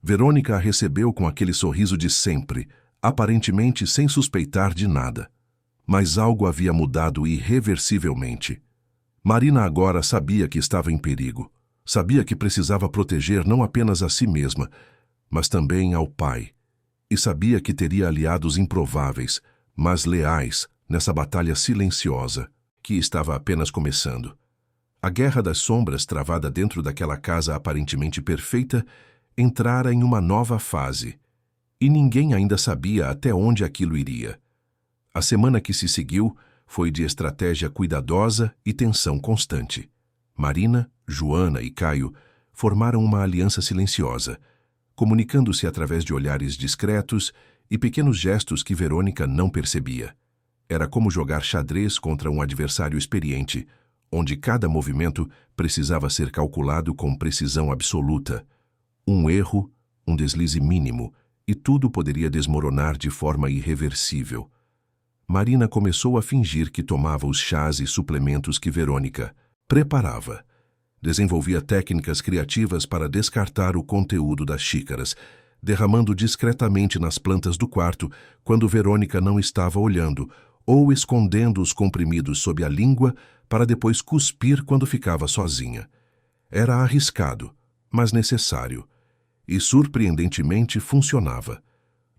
Verônica a recebeu com aquele sorriso de sempre, aparentemente sem suspeitar de nada. Mas algo havia mudado irreversivelmente. Marina agora sabia que estava em perigo. Sabia que precisava proteger não apenas a si mesma, mas também ao pai. E sabia que teria aliados improváveis, mas leais, nessa batalha silenciosa, que estava apenas começando. A guerra das sombras travada dentro daquela casa aparentemente perfeita entrara em uma nova fase, e ninguém ainda sabia até onde aquilo iria. A semana que se seguiu foi de estratégia cuidadosa e tensão constante. Marina, Joana e Caio formaram uma aliança silenciosa, comunicando-se através de olhares discretos e pequenos gestos que Verônica não percebia. Era como jogar xadrez contra um adversário experiente, onde cada movimento precisava ser calculado com precisão absoluta. Um erro, um deslize mínimo, e tudo poderia desmoronar de forma irreversível. Marina começou a fingir que tomava os chás e suplementos que Verônica preparava. Desenvolvia técnicas criativas para descartar o conteúdo das xícaras, derramando discretamente nas plantas do quarto quando Verônica não estava olhando, ou escondendo os comprimidos sob a língua para depois cuspir quando ficava sozinha. Era arriscado, mas necessário. E surpreendentemente funcionava.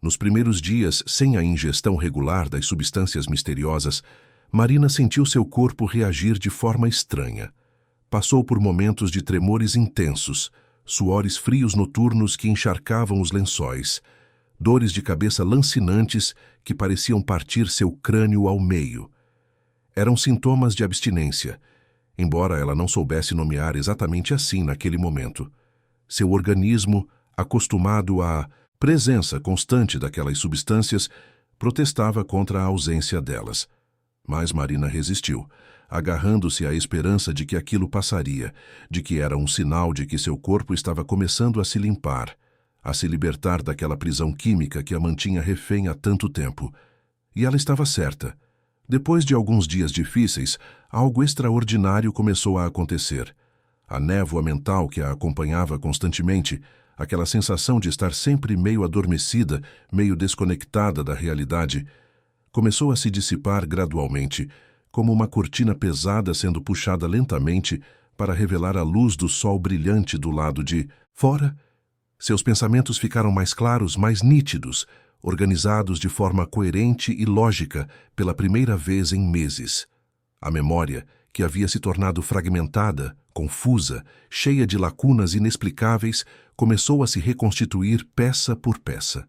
Nos primeiros dias, sem a ingestão regular das substâncias misteriosas, Marina sentiu seu corpo reagir de forma estranha. Passou por momentos de tremores intensos, suores frios noturnos que encharcavam os lençóis, dores de cabeça lancinantes que pareciam partir seu crânio ao meio. Eram sintomas de abstinência, embora ela não soubesse nomear exatamente assim naquele momento. Seu organismo, acostumado à presença constante daquelas substâncias, protestava contra a ausência delas. Mas Marina resistiu, agarrando-se à esperança de que aquilo passaria, de que era um sinal de que seu corpo estava começando a se limpar, a se libertar daquela prisão química que a mantinha refém há tanto tempo. E ela estava certa. Depois de alguns dias difíceis, algo extraordinário começou a acontecer. A névoa mental que a acompanhava constantemente, aquela sensação de estar sempre meio adormecida, meio desconectada da realidade, começou a se dissipar gradualmente, como uma cortina pesada sendo puxada lentamente para revelar a luz do sol brilhante do lado de fora. Seus pensamentos ficaram mais claros, mais nítidos, organizados de forma coerente e lógica pela primeira vez em meses. A memória, que havia se tornado fragmentada, confusa, cheia de lacunas inexplicáveis, começou a se reconstituir peça por peça.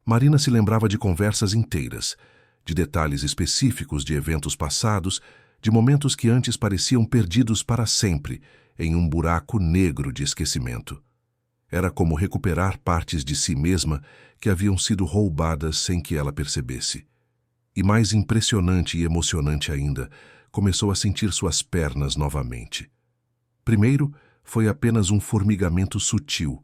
Marina se lembrava de conversas inteiras, de detalhes específicos de eventos passados, de momentos que antes pareciam perdidos para sempre, em um buraco negro de esquecimento. Era como recuperar partes de si mesma que haviam sido roubadas sem que ela percebesse. E mais impressionante e emocionante ainda, começou a sentir suas pernas novamente. Primeiro, foi apenas um formigamento sutil,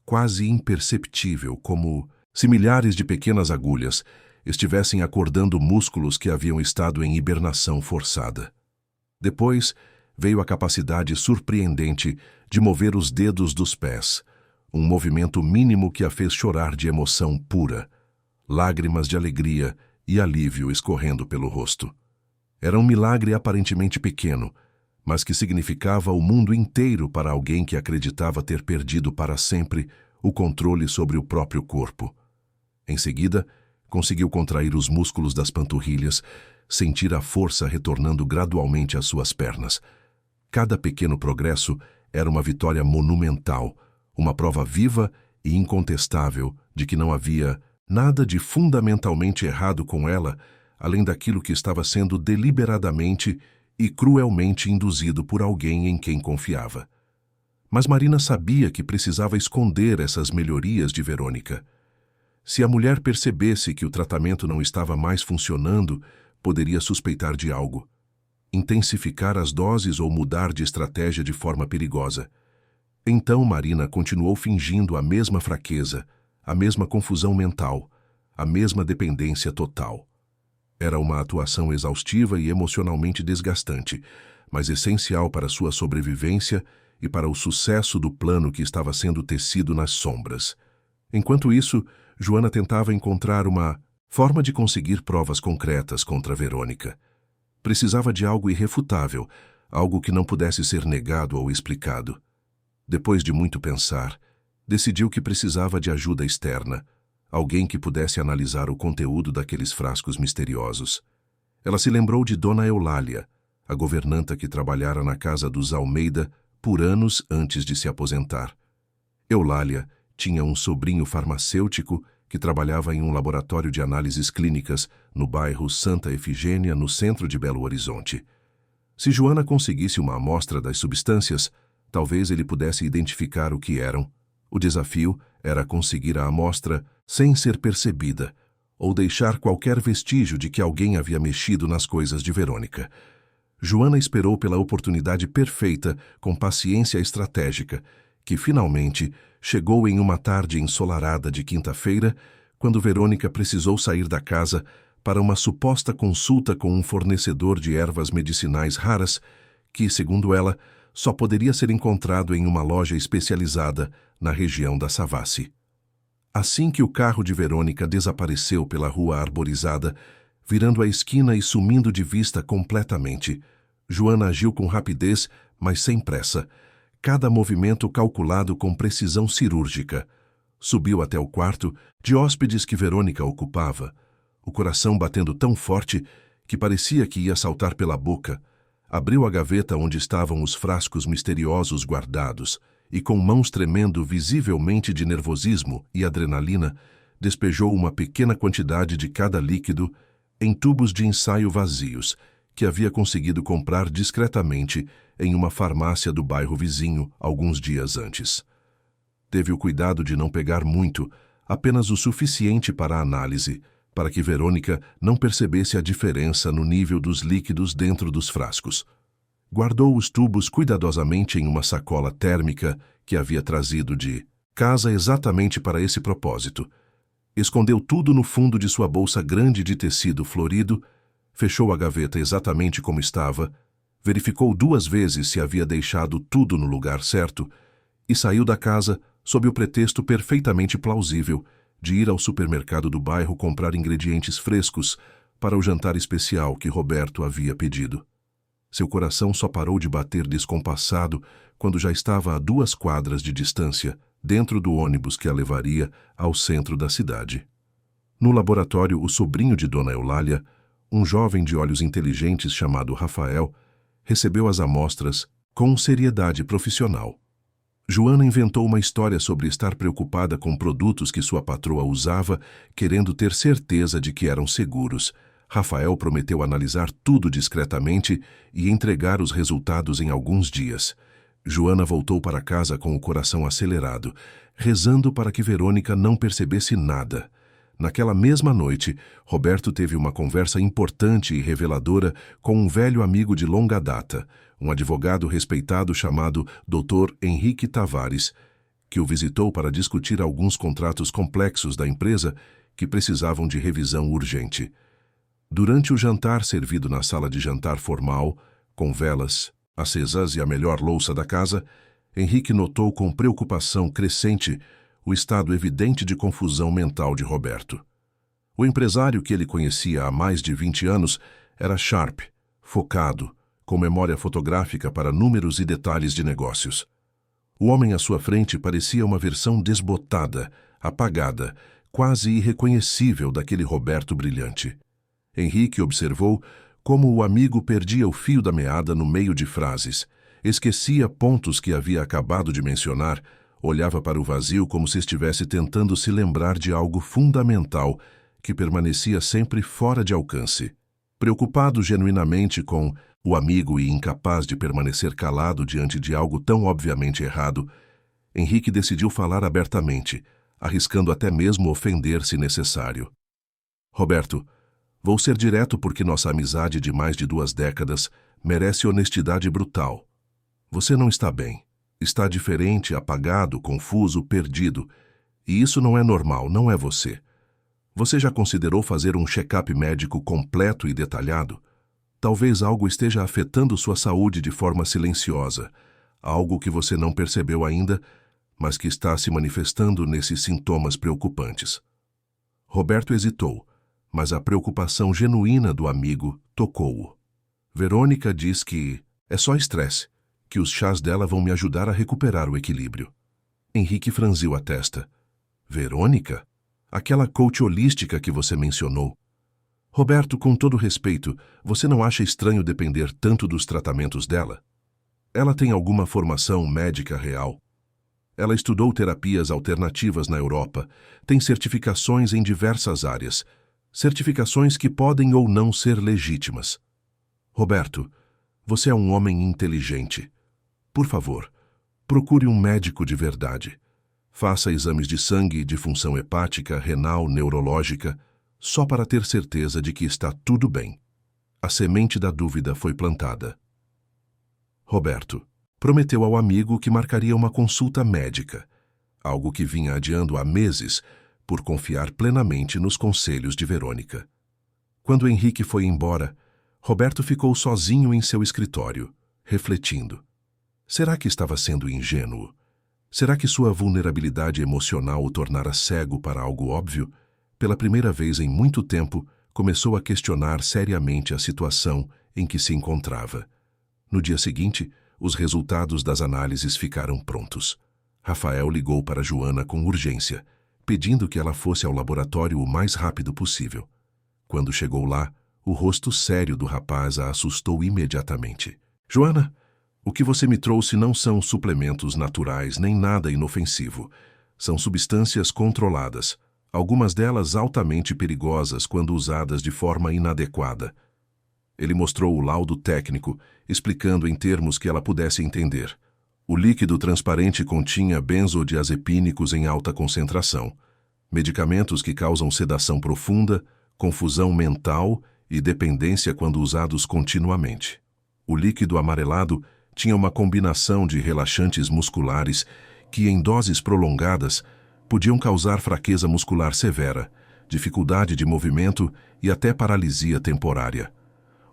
quase imperceptível, como se milhares de pequenas agulhas estivessem acordando músculos que haviam estado em hibernação forçada. Depois, veio a capacidade surpreendente de mover os dedos dos pés, um movimento mínimo que a fez chorar de emoção pura, lágrimas de alegria e alívio escorrendo pelo rosto. Era um milagre aparentemente pequeno, mas que significava o mundo inteiro para alguém que acreditava ter perdido para sempre o controle sobre o próprio corpo. Em seguida, conseguiu contrair os músculos das panturrilhas, sentir a força retornando gradualmente às suas pernas. Cada pequeno progresso era uma vitória monumental, uma prova viva e incontestável de que não havia nada de fundamentalmente errado com ela, além daquilo que estava sendo deliberadamente e cruelmente induzido por alguém em quem confiava. Mas Marina sabia que precisava esconder essas melhorias de Verônica. Se a mulher percebesse que o tratamento não estava mais funcionando, poderia suspeitar de algo, intensificar as doses ou mudar de estratégia de forma perigosa. Então Marina continuou fingindo a mesma fraqueza, a mesma confusão mental, a mesma dependência total. Era uma atuação exaustiva e emocionalmente desgastante, mas essencial para sua sobrevivência e para o sucesso do plano que estava sendo tecido nas sombras. Enquanto isso, Joana tentava encontrar uma forma de conseguir provas concretas contra Verônica. Precisava de algo irrefutável, algo que não pudesse ser negado ou explicado. Depois de muito pensar, decidiu que precisava de ajuda externa, alguém que pudesse analisar o conteúdo daqueles frascos misteriosos. Ela se lembrou de Dona Eulália, a governanta que trabalhara na casa dos Almeida por anos antes de se aposentar. Eulália tinha um sobrinho farmacêutico que trabalhava em um laboratório de análises clínicas no bairro Santa Efigênia, no centro de Belo Horizonte. Se Joana conseguisse uma amostra das substâncias, talvez ele pudesse identificar o que eram. O desafio era conseguir a amostra sem ser percebida, ou deixar qualquer vestígio de que alguém havia mexido nas coisas de Verônica. Joana esperou pela oportunidade perfeita, com paciência estratégica, que finalmente chegou em uma tarde ensolarada de quinta-feira, quando Verônica precisou sair da casa para uma suposta consulta com um fornecedor de ervas medicinais raras que, segundo ela, só poderia ser encontrado em uma loja especializada na região da Savassi. Assim que o carro de Verônica desapareceu pela rua arborizada, virando a esquina e sumindo de vista completamente, Joana agiu com rapidez, mas sem pressa, cada movimento calculado com precisão cirúrgica. Subiu até o quarto de hóspedes que Verônica ocupava, o coração batendo tão forte que parecia que ia saltar pela boca. Abriu a gaveta onde estavam os frascos misteriosos guardados e, com mãos tremendo visivelmente de nervosismo e adrenalina, despejou uma pequena quantidade de cada líquido em tubos de ensaio vazios que havia conseguido comprar discretamente em uma farmácia do bairro vizinho alguns dias antes. Teve o cuidado de não pegar muito, apenas o suficiente para a análise, para que Verônica não percebesse a diferença no nível dos líquidos dentro dos frascos. Guardou os tubos cuidadosamente em uma sacola térmica que havia trazido de casa exatamente para esse propósito. Escondeu tudo no fundo de sua bolsa grande de tecido florido, fechou a gaveta exatamente como estava, verificou 2 vezes se havia deixado tudo no lugar certo e saiu da casa sob o pretexto perfeitamente plausível de ir ao supermercado do bairro comprar ingredientes frescos para o jantar especial que Roberto havia pedido. Seu coração só parou de bater descompassado quando já estava a 2 quadras de distância, dentro do ônibus que a levaria ao centro da cidade. No laboratório, o sobrinho de Dona Eulália, um jovem de olhos inteligentes chamado Rafael, recebeu as amostras com seriedade profissional. Joana inventou uma história sobre estar preocupada com produtos que sua patroa usava, querendo ter certeza de que eram seguros. Rafael prometeu analisar tudo discretamente e entregar os resultados em alguns dias. Joana voltou para casa com o coração acelerado, rezando para que Verônica não percebesse nada. Naquela mesma noite, Roberto teve uma conversa importante e reveladora com um velho amigo de longa data, um advogado respeitado chamado Dr. Henrique Tavares, que o visitou para discutir alguns contratos complexos da empresa que precisavam de revisão urgente. Durante o jantar servido na sala de jantar formal, com velas acesas e a melhor louça da casa, Henrique notou com preocupação crescente o estado evidente de confusão mental de Roberto. O empresário que ele conhecia há mais de 20 anos era sharp, focado, com memória fotográfica para números e detalhes de negócios. O homem à sua frente parecia uma versão desbotada, apagada, quase irreconhecível daquele Roberto brilhante. Henrique observou como o amigo perdia o fio da meada no meio de frases, esquecia pontos que havia acabado de mencionar, olhava para o vazio como se estivesse tentando se lembrar de algo fundamental que permanecia sempre fora de alcance. Preocupado genuinamente com o amigo e incapaz de permanecer calado diante de algo tão obviamente errado, Henrique decidiu falar abertamente, arriscando até mesmo ofender se necessário. Roberto, vou ser direto porque nossa amizade de mais de 2 décadas merece honestidade brutal. Você não está bem. Está diferente, apagado, confuso, perdido. E isso não é normal, não é você. Você já considerou fazer um check-up médico completo e detalhado? Talvez algo esteja afetando sua saúde de forma silenciosa, algo que você não percebeu ainda, mas que está se manifestando nesses sintomas preocupantes. Roberto hesitou, mas a preocupação genuína do amigo tocou-o. Verônica diz que é só estresse, que os chás dela vão me ajudar a recuperar o equilíbrio. Henrique franziu a testa. Verônica? Aquela coach holística que você mencionou. Roberto, com todo respeito, você não acha estranho depender tanto dos tratamentos dela? Ela tem alguma formação médica real? Ela estudou terapias alternativas na Europa, tem certificações em diversas áreas, certificações que podem ou não ser legítimas. Roberto, você é um homem inteligente. Por favor, procure um médico de verdade. Faça exames de sangue, de função hepática, renal, neurológica, só para ter certeza de que está tudo bem. A semente da dúvida foi plantada. Roberto prometeu ao amigo que marcaria uma consulta médica, algo que vinha adiando há meses por confiar plenamente nos conselhos de Verônica. Quando Henrique foi embora, Roberto ficou sozinho em seu escritório, refletindo. Será que estava sendo ingênuo? Será que sua vulnerabilidade emocional o tornara cego para algo óbvio? Pela primeira vez em muito tempo, começou a questionar seriamente a situação em que se encontrava. No dia seguinte, os resultados das análises ficaram prontos. Rafael ligou para Joana com urgência, pedindo que ela fosse ao laboratório o mais rápido possível. Quando chegou lá, o rosto sério do rapaz a assustou imediatamente. Joana, o que você me trouxe não são suplementos naturais nem nada inofensivo. São substâncias controladas, algumas delas altamente perigosas quando usadas de forma inadequada. Ele mostrou o laudo técnico, explicando em termos que ela pudesse entender. O líquido transparente continha benzodiazepínicos em alta concentração, medicamentos que causam sedação profunda, confusão mental e dependência quando usados continuamente. O líquido amarelado tinha uma combinação de relaxantes musculares que, em doses prolongadas, podiam causar fraqueza muscular severa, dificuldade de movimento e até paralisia temporária.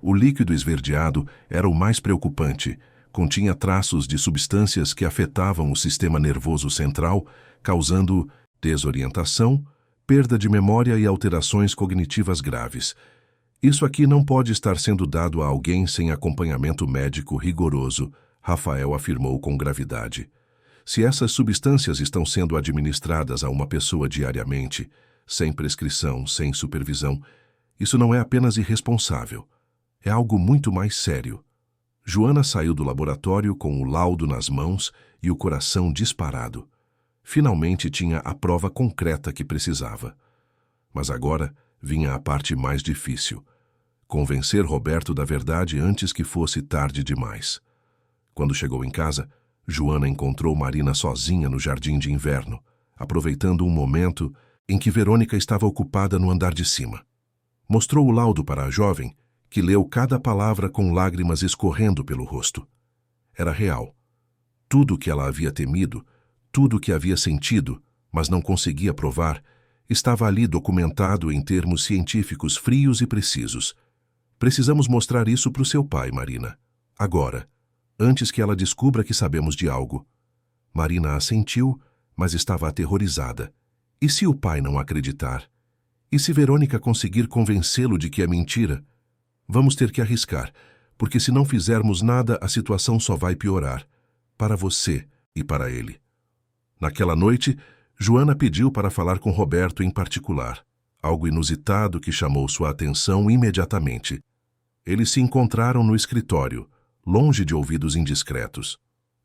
O líquido esverdeado era o mais preocupante, continha traços de substâncias que afetavam o sistema nervoso central, causando desorientação, perda de memória e alterações cognitivas graves. Isso aqui não pode estar sendo dado a alguém sem acompanhamento médico rigoroso, Rafael afirmou com gravidade. Se essas substâncias estão sendo administradas a uma pessoa diariamente, sem prescrição, sem supervisão, isso não é apenas irresponsável. É algo muito mais sério. Joana saiu do laboratório com o laudo nas mãos e o coração disparado. Finalmente tinha a prova concreta que precisava. Mas agora vinha a parte mais difícil: convencer Roberto da verdade antes que fosse tarde demais. Quando chegou em casa, Joana encontrou Marina sozinha no jardim de inverno, aproveitando um momento em que Verônica estava ocupada no andar de cima. Mostrou o laudo para a jovem, que leu cada palavra com lágrimas escorrendo pelo rosto. Era real. Tudo o que ela havia temido, tudo o que havia sentido, mas não conseguia provar, estava ali documentado em termos científicos frios e precisos. Precisamos mostrar isso para o seu pai, Marina. Agora, antes que ela descubra que sabemos de algo. Marina assentiu, mas estava aterrorizada. E se o pai não acreditar? E se Verônica conseguir convencê-lo de que é mentira? Vamos ter que arriscar, porque se não fizermos nada, a situação só vai piorar. Para você e para ele. Naquela noite, Joana pediu para falar com Roberto em particular, algo inusitado que chamou sua atenção imediatamente. Eles se encontraram no escritório, longe de ouvidos indiscretos.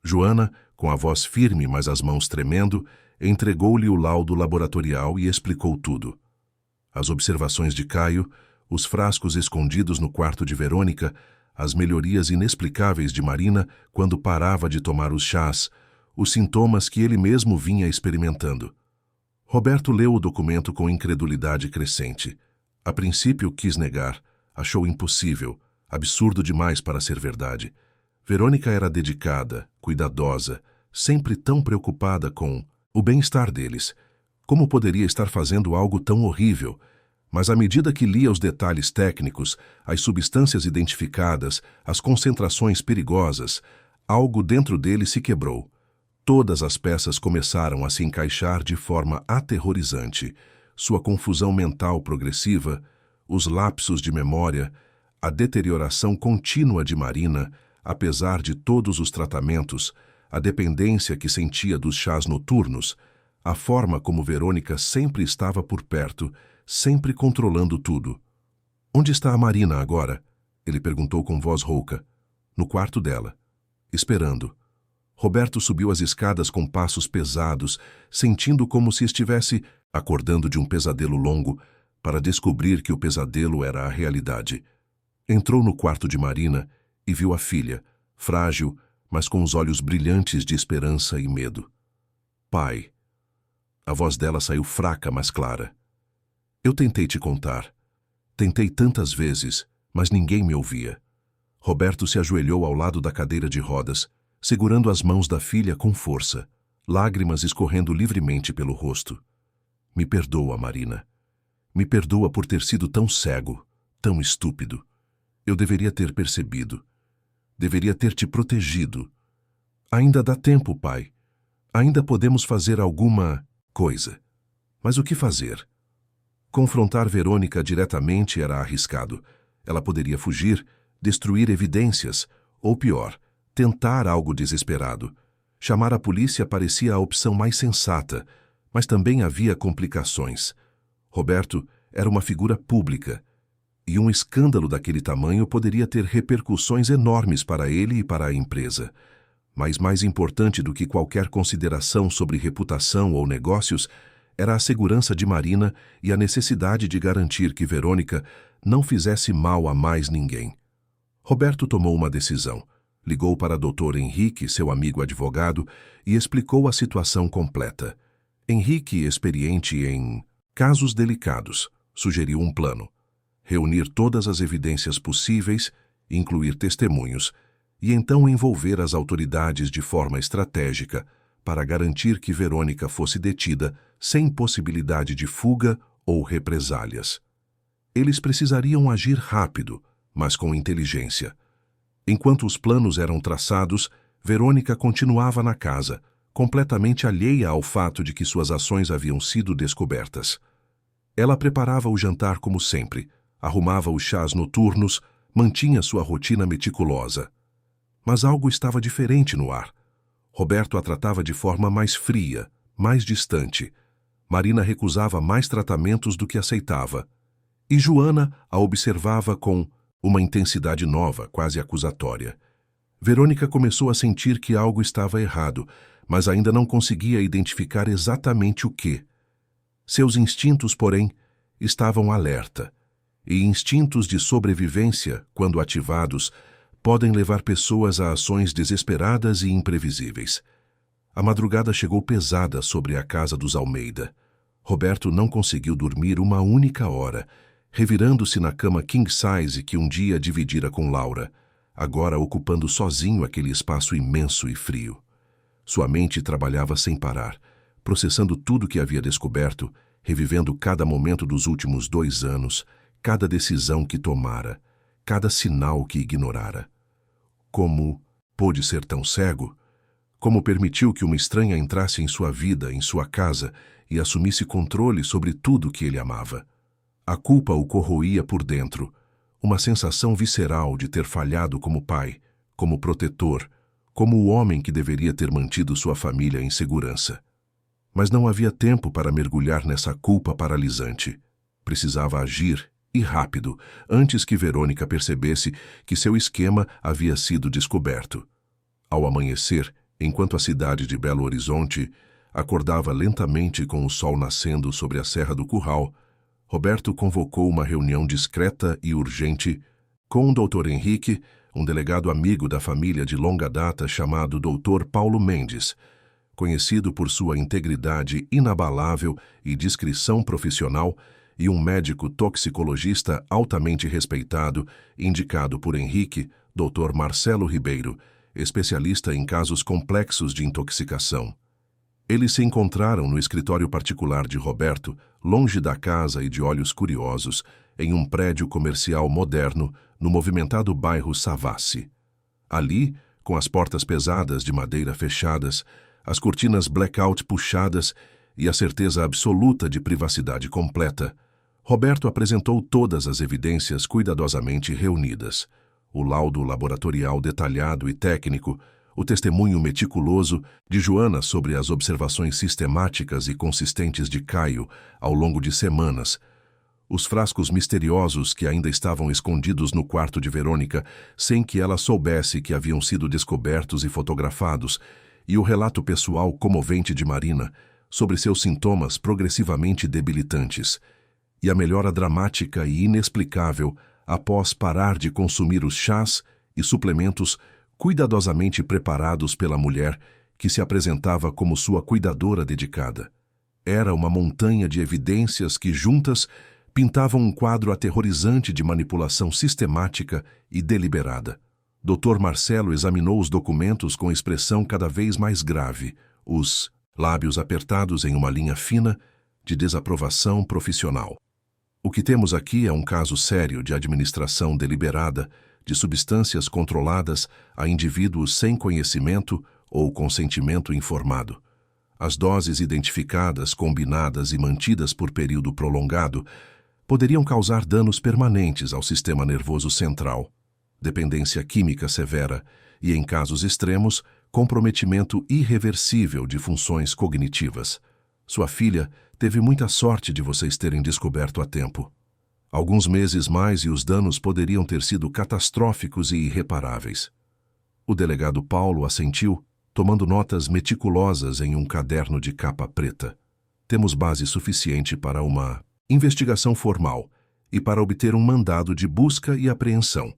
Joana, com a voz firme, mas as mãos tremendo, entregou-lhe o laudo laboratorial e explicou tudo. As observações de Caio, os frascos escondidos no quarto de Verônica, as melhorias inexplicáveis de Marina quando parava de tomar os chás, os sintomas que ele mesmo vinha experimentando. Roberto leu o documento com incredulidade crescente. A princípio quis negar, achou impossível, absurdo demais para ser verdade. Verônica era dedicada, cuidadosa, sempre tão preocupada com o bem-estar deles. Como poderia estar fazendo algo tão horrível? Mas à medida que lia os detalhes técnicos, as substâncias identificadas, as concentrações perigosas, algo dentro dele se quebrou. Todas as peças começaram a se encaixar de forma aterrorizante. Sua confusão mental progressiva, os lapsos de memória, a deterioração contínua de Marina, apesar de todos os tratamentos, a dependência que sentia dos chás noturnos, a forma como Verônica sempre estava por perto, sempre controlando tudo. "Onde está a Marina agora?" ele perguntou com voz rouca. "No quarto dela, esperando." Roberto subiu as escadas com passos pesados, sentindo como se estivesse acordando de um pesadelo longo, para descobrir que o pesadelo era a realidade. Entrou no quarto de Marina e viu a filha, frágil, mas com os olhos brilhantes de esperança e medo. "Pai." A voz dela saiu fraca, mas clara. "Eu tentei te contar. Tentei tantas vezes, mas ninguém me ouvia." Roberto se ajoelhou ao lado da cadeira de rodas, segurando as mãos da filha com força, lágrimas escorrendo livremente pelo rosto. "Me perdoa, Marina. Me perdoa por ter sido tão cego, tão estúpido. Eu deveria ter percebido. Deveria ter te protegido. Ainda dá tempo, pai. Ainda podemos fazer alguma coisa. Mas o que fazer?" Confrontar Verônica diretamente era arriscado. Ela poderia fugir, destruir evidências, ou pior, tentar algo desesperado. Chamar a polícia parecia a opção mais sensata, mas também havia complicações. Roberto era uma figura pública, e um escândalo daquele tamanho poderia ter repercussões enormes para ele e para a empresa. Mas mais importante do que qualquer consideração sobre reputação ou negócios era a segurança de Marina e a necessidade de garantir que Verônica não fizesse mal a mais ninguém. Roberto tomou uma decisão. Ligou para Dr. Henrique, seu amigo advogado, e explicou a situação completa. Henrique, experiente em casos delicados, sugeriu um plano: reunir todas as evidências possíveis, incluir testemunhos, e então envolver as autoridades de forma estratégica para garantir que Verônica fosse detida sem possibilidade de fuga ou represálias. Eles precisariam agir rápido, mas com inteligência. Enquanto os planos eram traçados, Verônica continuava na casa, completamente alheia ao fato de que suas ações haviam sido descobertas. Ela preparava o jantar como sempre, arrumava os chás noturnos, mantinha sua rotina meticulosa. Mas algo estava diferente no ar. Roberto a tratava de forma mais fria, mais distante. Marina recusava mais tratamentos do que aceitava. E Joana a observava com uma intensidade nova, quase acusatória. Verônica começou a sentir que algo estava errado, mas ainda não conseguia identificar exatamente o que. Seus instintos, porém, estavam alerta. E instintos de sobrevivência, quando ativados, podem levar pessoas a ações desesperadas e imprevisíveis. A madrugada chegou pesada sobre a casa dos Almeida. Roberto não conseguiu dormir uma única hora, revirando-se na cama king size que um dia dividira com Laura, agora ocupando sozinho aquele espaço imenso e frio. Sua mente trabalhava sem parar, processando tudo que havia descoberto, revivendo cada momento dos últimos 2 anos, cada decisão que tomara, cada sinal que ignorara. Como pôde ser tão cego? Como permitiu que uma estranha entrasse em sua vida, em sua casa, e assumisse controle sobre tudo que ele amava? A culpa o corroía por dentro, uma sensação visceral de ter falhado como pai, como protetor, como o homem que deveria ter mantido sua família em segurança. Mas não havia tempo para mergulhar nessa culpa paralisante. Precisava agir, e rápido, antes que Verônica percebesse que seu esquema havia sido descoberto. Ao amanhecer, enquanto a cidade de Belo Horizonte acordava lentamente com o sol nascendo sobre a Serra do Curral, Roberto convocou uma reunião discreta e urgente com o Dr. Henrique, um delegado amigo da família de longa data chamado Dr. Paulo Mendes, conhecido por sua integridade inabalável e discrição profissional, e um médico toxicologista altamente respeitado, indicado por Henrique, Dr. Marcelo Ribeiro, especialista em casos complexos de intoxicação. Eles se encontraram no escritório particular de Roberto, longe da casa e de olhos curiosos, em um prédio comercial moderno, no movimentado bairro Savassi. Ali, com as portas pesadas de madeira fechadas, as cortinas blackout puxadas e a certeza absoluta de privacidade completa, Roberto apresentou todas as evidências cuidadosamente reunidas: o laudo laboratorial detalhado e técnico, o testemunho meticuloso de Joana sobre as observações sistemáticas e consistentes de Caio ao longo de semanas, os frascos misteriosos que ainda estavam escondidos no quarto de Verônica, sem que ela soubesse que haviam sido descobertos e fotografados, e o relato pessoal comovente de Marina sobre seus sintomas progressivamente debilitantes, e a melhora dramática e inexplicável após parar de consumir os chás e suplementos cuidadosamente preparados pela mulher que se apresentava como sua cuidadora dedicada. Era uma montanha de evidências que, juntas, pintavam um quadro aterrorizante de manipulação sistemática e deliberada. Dr. Marcelo examinou os documentos com expressão cada vez mais grave, os lábios apertados em uma linha fina de desaprovação profissional. O que temos aqui é um caso sério de administração deliberada de substâncias controladas a indivíduos sem conhecimento ou consentimento informado. As doses identificadas, combinadas e mantidas por período prolongado poderiam causar danos permanentes ao sistema nervoso central, dependência química severa e, em casos extremos, comprometimento irreversível de funções cognitivas. Sua filha teve muita sorte de vocês terem descoberto a tempo. Alguns meses mais e os danos poderiam ter sido catastróficos e irreparáveis. O delegado Paulo assentiu, tomando notas meticulosas em um caderno de capa preta. Temos base suficiente para uma investigação formal e para obter um mandado de busca e apreensão.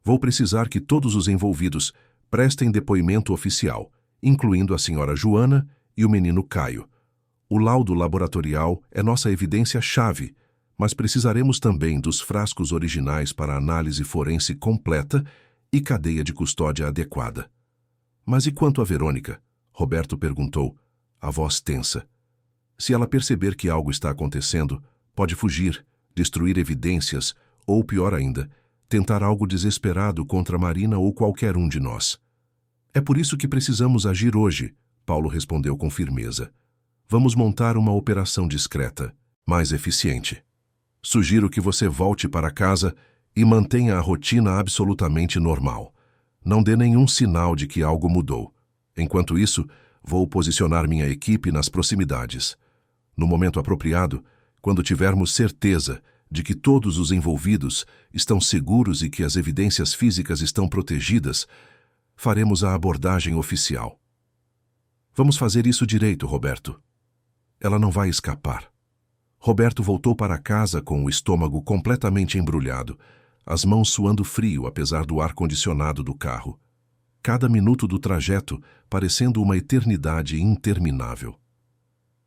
Vou precisar que todos os envolvidos prestem depoimento oficial, incluindo a senhora Joana e o menino Caio. O laudo laboratorial é nossa evidência-chave, mas precisaremos também dos frascos originais para análise forense completa e cadeia de custódia adequada. Mas e quanto a Verônica? Roberto perguntou, a voz tensa. Se ela perceber que algo está acontecendo, pode fugir, destruir evidências ou, pior ainda, tentar algo desesperado contra Marina ou qualquer um de nós. É por isso que precisamos agir hoje, Paulo respondeu com firmeza. Vamos montar uma operação discreta, mais eficiente. Sugiro que você volte para casa e mantenha a rotina absolutamente normal. Não dê nenhum sinal de que algo mudou. Enquanto isso, vou posicionar minha equipe nas proximidades. No momento apropriado, quando tivermos certeza de que todos os envolvidos estão seguros e que as evidências físicas estão protegidas, faremos a abordagem oficial. Vamos fazer isso direito, Roberto. Ela não vai escapar. Roberto voltou para casa com o estômago completamente embrulhado, as mãos suando frio apesar do ar-condicionado do carro. Cada minuto do trajeto parecendo uma eternidade interminável.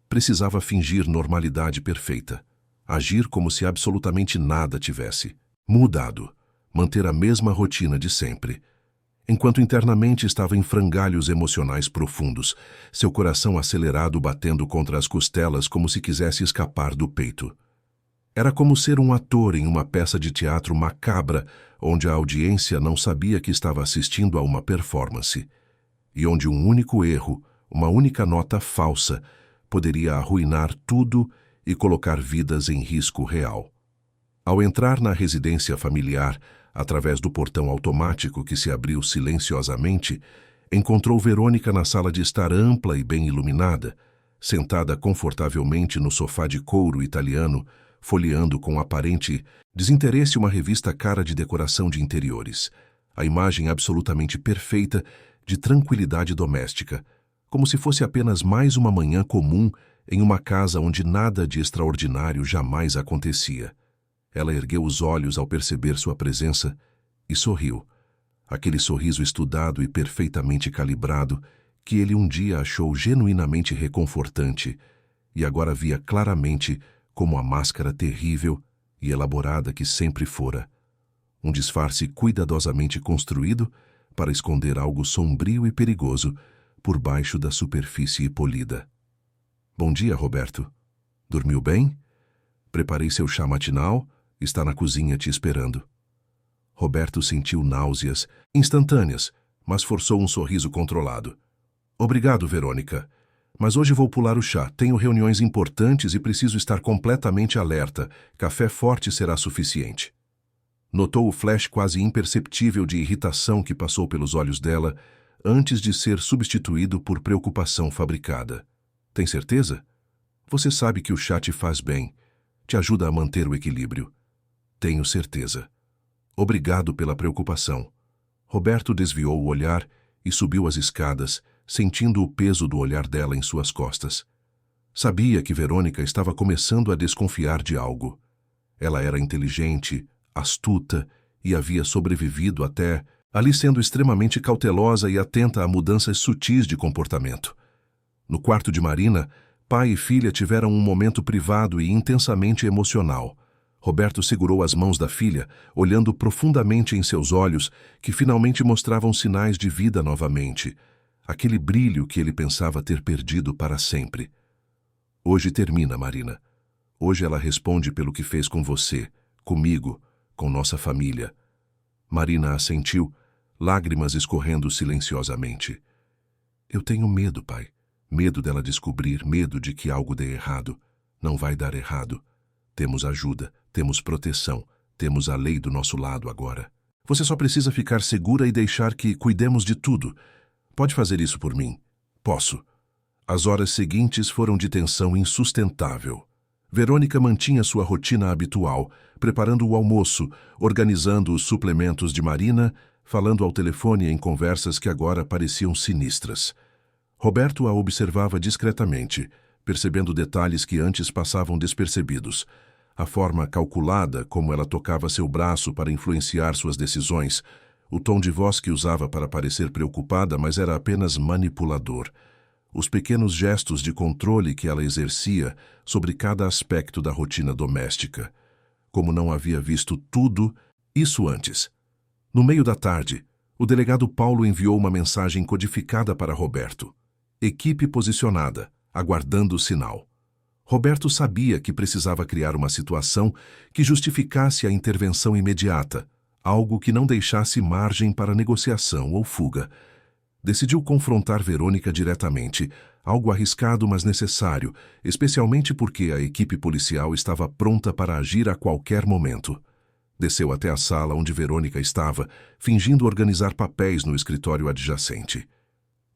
Precisava fingir normalidade perfeita, agir como se absolutamente nada tivesse mudado, manter a mesma rotina de sempre. Enquanto internamente estava em frangalhos emocionais profundos, seu coração acelerado batendo contra as costelas como se quisesse escapar do peito. Era como ser um ator em uma peça de teatro macabra, onde a audiência não sabia que estava assistindo a uma performance, e onde um único erro, uma única nota falsa, poderia arruinar tudo e colocar vidas em risco real. Ao entrar na residência familiar, através do portão automático que se abriu silenciosamente, encontrou Verônica na sala de estar ampla e bem iluminada, sentada confortavelmente no sofá de couro italiano, folheando com aparente desinteresse uma revista cara de decoração de interiores, a imagem absolutamente perfeita de tranquilidade doméstica, como se fosse apenas mais uma manhã comum em uma casa onde nada de extraordinário jamais acontecia. Ela ergueu os olhos ao perceber sua presença e sorriu. Aquele sorriso estudado e perfeitamente calibrado que ele um dia achou genuinamente reconfortante e agora via claramente como a máscara terrível e elaborada que sempre fora. Um disfarce cuidadosamente construído para esconder algo sombrio e perigoso por baixo da superfície polida. Bom dia, Roberto. Dormiu bem? Preparei seu chá matinal. Está na cozinha te esperando. Roberto sentiu náuseas, instantâneas, mas forçou um sorriso controlado. Obrigado, Verônica. Mas hoje vou pular o chá. Tenho reuniões importantes e preciso estar completamente alerta. Café forte será suficiente. Notou o flash quase imperceptível de irritação que passou pelos olhos dela antes de ser substituído por preocupação fabricada. Tem certeza? Você sabe que o chá te faz bem. Te ajuda a manter o equilíbrio. Tenho certeza. Obrigado pela preocupação. Roberto desviou o olhar e subiu as escadas, sentindo o peso do olhar dela em suas costas. Sabia que Verônica estava começando a desconfiar de algo. Ela era inteligente, astuta e havia sobrevivido até ali sendo extremamente cautelosa e atenta a mudanças sutis de comportamento. No quarto de Marina, pai e filha tiveram um momento privado e intensamente emocional. Roberto segurou as mãos da filha, olhando profundamente em seus olhos, que finalmente mostravam sinais de vida novamente. Aquele brilho que ele pensava ter perdido para sempre. Hoje termina, Marina. Hoje ela responde pelo que fez com você, comigo, com nossa família. Marina assentiu, lágrimas escorrendo silenciosamente. Eu tenho medo, pai. Medo dela descobrir, medo de que algo dê errado. Não vai dar errado. Temos ajuda, temos proteção, temos a lei do nosso lado agora. Você só precisa ficar segura e deixar que cuidemos de tudo. Pode fazer isso por mim? Posso. As horas seguintes foram de tensão insustentável. Verônica mantinha sua rotina habitual, preparando o almoço, organizando os suplementos de Marina, falando ao telefone em conversas que agora pareciam sinistras. Roberto a observava discretamente, percebendo detalhes que antes passavam despercebidos. A forma calculada como ela tocava seu braço para influenciar suas decisões, o tom de voz que usava para parecer preocupada, mas era apenas manipulador. Os pequenos gestos de controle que ela exercia sobre cada aspecto da rotina doméstica. Como não havia visto tudo isso antes. No meio da tarde, o delegado Paulo enviou uma mensagem codificada para Roberto. Equipe posicionada, aguardando o sinal. Roberto sabia que precisava criar uma situação que justificasse a intervenção imediata, algo que não deixasse margem para negociação ou fuga. Decidiu confrontar Verônica diretamente, algo arriscado mas necessário, especialmente porque a equipe policial estava pronta para agir a qualquer momento. Desceu até a sala onde Verônica estava, fingindo organizar papéis no escritório adjacente.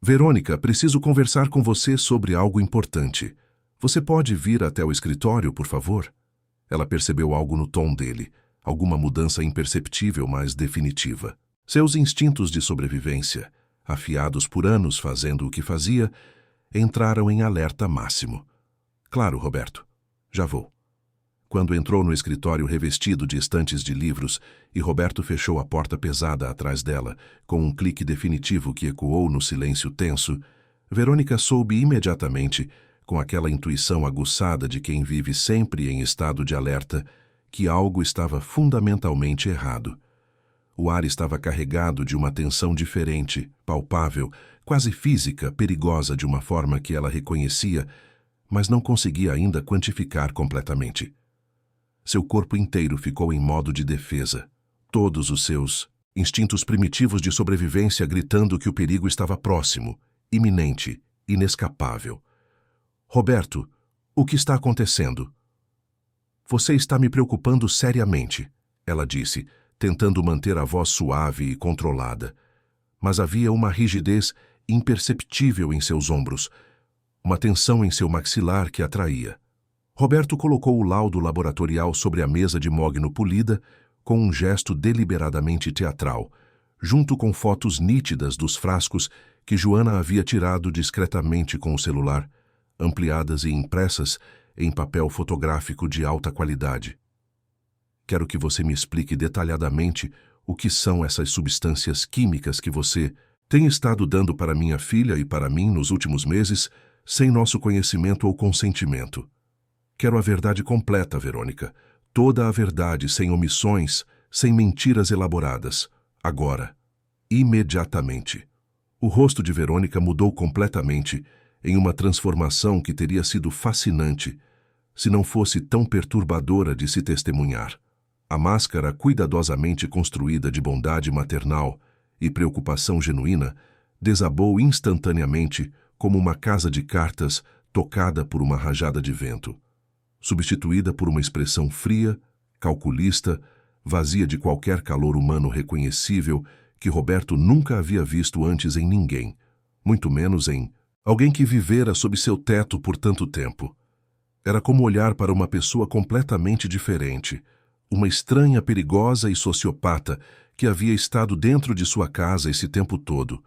Verônica, preciso conversar com você sobre algo importante. Você pode vir até o escritório, por favor? Ela percebeu algo no tom dele, alguma mudança imperceptível, mas definitiva. Seus instintos de sobrevivência, afiados por anos fazendo o que fazia, entraram em alerta máximo. Claro, Roberto. Já vou. Quando entrou no escritório revestido de estantes de livros e Roberto fechou a porta pesada atrás dela, com um clique definitivo que ecoou no silêncio tenso, Verônica soube imediatamente, com aquela intuição aguçada de quem vive sempre em estado de alerta, que algo estava fundamentalmente errado. O ar estava carregado de uma tensão diferente, palpável, quase física, perigosa de uma forma que ela reconhecia, mas não conseguia ainda quantificar completamente. Seu corpo inteiro ficou em modo de defesa, todos os seus instintos primitivos de sobrevivência gritando que o perigo estava próximo, iminente, inescapável. Roberto, o que está acontecendo? Você está me preocupando seriamente, ela disse, tentando manter a voz suave e controlada. Mas havia uma rigidez imperceptível em seus ombros, uma tensão em seu maxilar que atraía. Roberto colocou o laudo laboratorial sobre a mesa de mogno polida com um gesto deliberadamente teatral, junto com fotos nítidas dos frascos que Joana havia tirado discretamente com o celular, ampliadas e impressas em papel fotográfico de alta qualidade. Quero que você me explique detalhadamente o que são essas substâncias químicas que você tem estado dando para minha filha e para mim nos últimos meses, sem nosso conhecimento ou consentimento. Quero a verdade completa, Verônica. Toda a verdade, sem omissões, sem mentiras elaboradas. Agora. Imediatamente. O rosto de Verônica mudou completamente, em uma transformação que teria sido fascinante, se não fosse tão perturbadora de se testemunhar. A máscara cuidadosamente construída de bondade maternal e preocupação genuína desabou instantaneamente como uma casa de cartas tocada por uma rajada de vento, substituída por uma expressão fria, calculista, vazia de qualquer calor humano reconhecível que Roberto nunca havia visto antes em ninguém, muito menos em alguém que vivera sob seu teto por tanto tempo. Era como olhar para uma pessoa completamente diferente, uma estranha, perigosa e sociopata que havia estado dentro de sua casa esse tempo todo,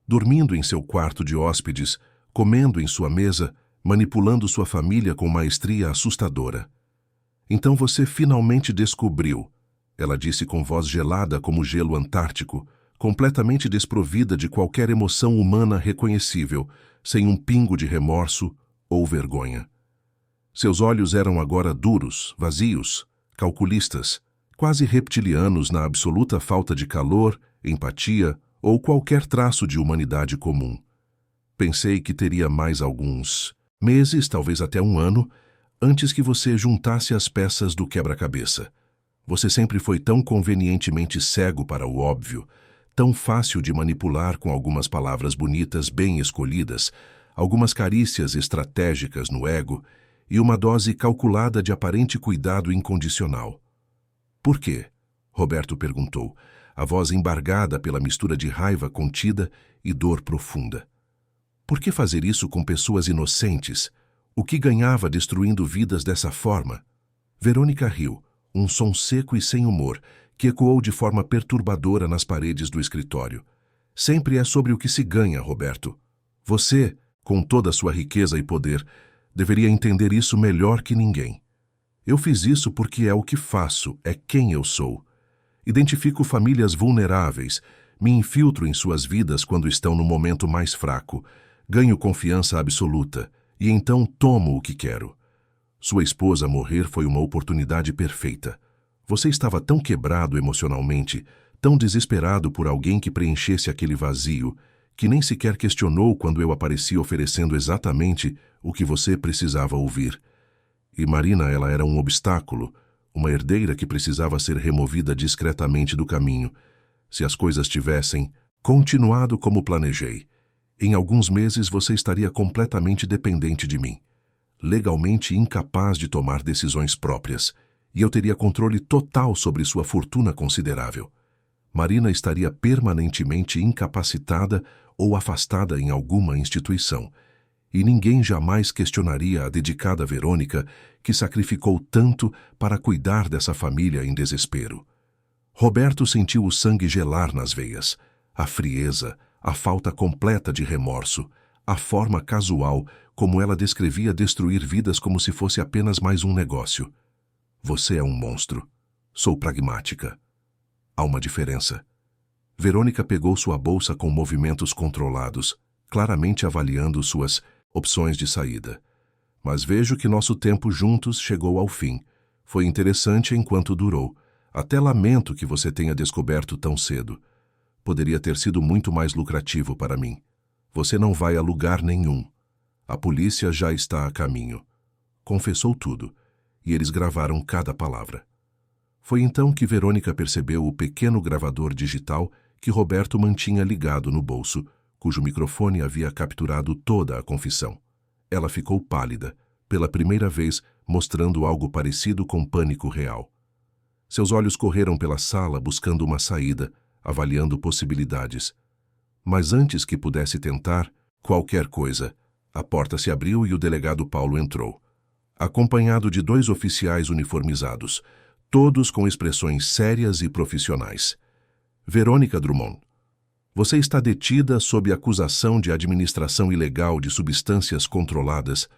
dormindo em seu quarto de hóspedes, comendo em sua mesa, manipulando sua família com maestria assustadora. Então você finalmente descobriu, ela disse com voz gelada como o gelo antártico, completamente desprovida de qualquer emoção humana reconhecível, sem um pingo de remorso ou vergonha. Seus olhos eram agora duros, vazios, calculistas, quase reptilianos na absoluta falta de calor, empatia ou qualquer traço de humanidade comum. Pensei que teria mais alguns meses, talvez até um ano, antes que você juntasse as peças do quebra-cabeça. Você sempre foi tão convenientemente cego para o óbvio, tão fácil de manipular com algumas palavras bonitas bem escolhidas, algumas carícias estratégicas no ego e uma dose calculada de aparente cuidado incondicional. Por quê? Roberto perguntou, a voz embargada pela mistura de raiva contida e dor profunda. Por que fazer isso com pessoas inocentes? O que ganhava destruindo vidas dessa forma? Verônica riu, um som seco e sem humor, que ecoou de forma perturbadora nas paredes do escritório. Sempre é sobre o que se ganha, Roberto. Você, com toda a sua riqueza e poder, deveria entender isso melhor que ninguém. Eu fiz isso porque é o que faço, é quem eu sou. Identifico famílias vulneráveis, me infiltro em suas vidas quando estão no momento mais fraco, ganho confiança absoluta e então tomo o que quero. Sua esposa morrer foi uma oportunidade perfeita. Você estava tão quebrado emocionalmente, tão desesperado por alguém que preenchesse aquele vazio, que nem sequer questionou quando eu apareci oferecendo exatamente o que você precisava ouvir. E Marina, ela era um obstáculo, uma herdeira que precisava ser removida discretamente do caminho. Se as coisas tivessem continuado como planejei, em alguns meses você estaria completamente dependente de mim, legalmente incapaz de tomar decisões próprias, e eu teria controle total sobre sua fortuna considerável. Marina estaria permanentemente incapacitada ou afastada em alguma instituição, e ninguém jamais questionaria a dedicada Verônica, que sacrificou tanto para cuidar dessa família em desespero. Roberto sentiu o sangue gelar nas veias, a frieza, a falta completa de remorso, a forma casual como ela descrevia destruir vidas como se fosse apenas mais um negócio. Você é um monstro. Sou pragmática. Há uma diferença. Verônica pegou sua bolsa com movimentos controlados, claramente avaliando suas opções de saída. Mas vejo que nosso tempo juntos chegou ao fim. Foi interessante enquanto durou. Até lamento que você tenha descoberto tão cedo. Poderia ter sido muito mais lucrativo para mim. Você não vai a lugar nenhum. A polícia já está a caminho. Confessou tudo, e eles gravaram cada palavra. Foi então que Verônica percebeu o pequeno gravador digital que Roberto mantinha ligado no bolso, cujo microfone havia capturado toda a confissão. Ela ficou pálida, pela primeira vez mostrando algo parecido com pânico real. Seus olhos correram pela sala buscando uma saída, avaliando possibilidades. Mas antes que pudesse tentar qualquer coisa, a porta se abriu e o delegado Paulo entrou, acompanhado de 2 oficiais uniformizados, todos com expressões sérias e profissionais. Verônica Drummond, você está detida sob acusação de administração ilegal de substâncias controladas,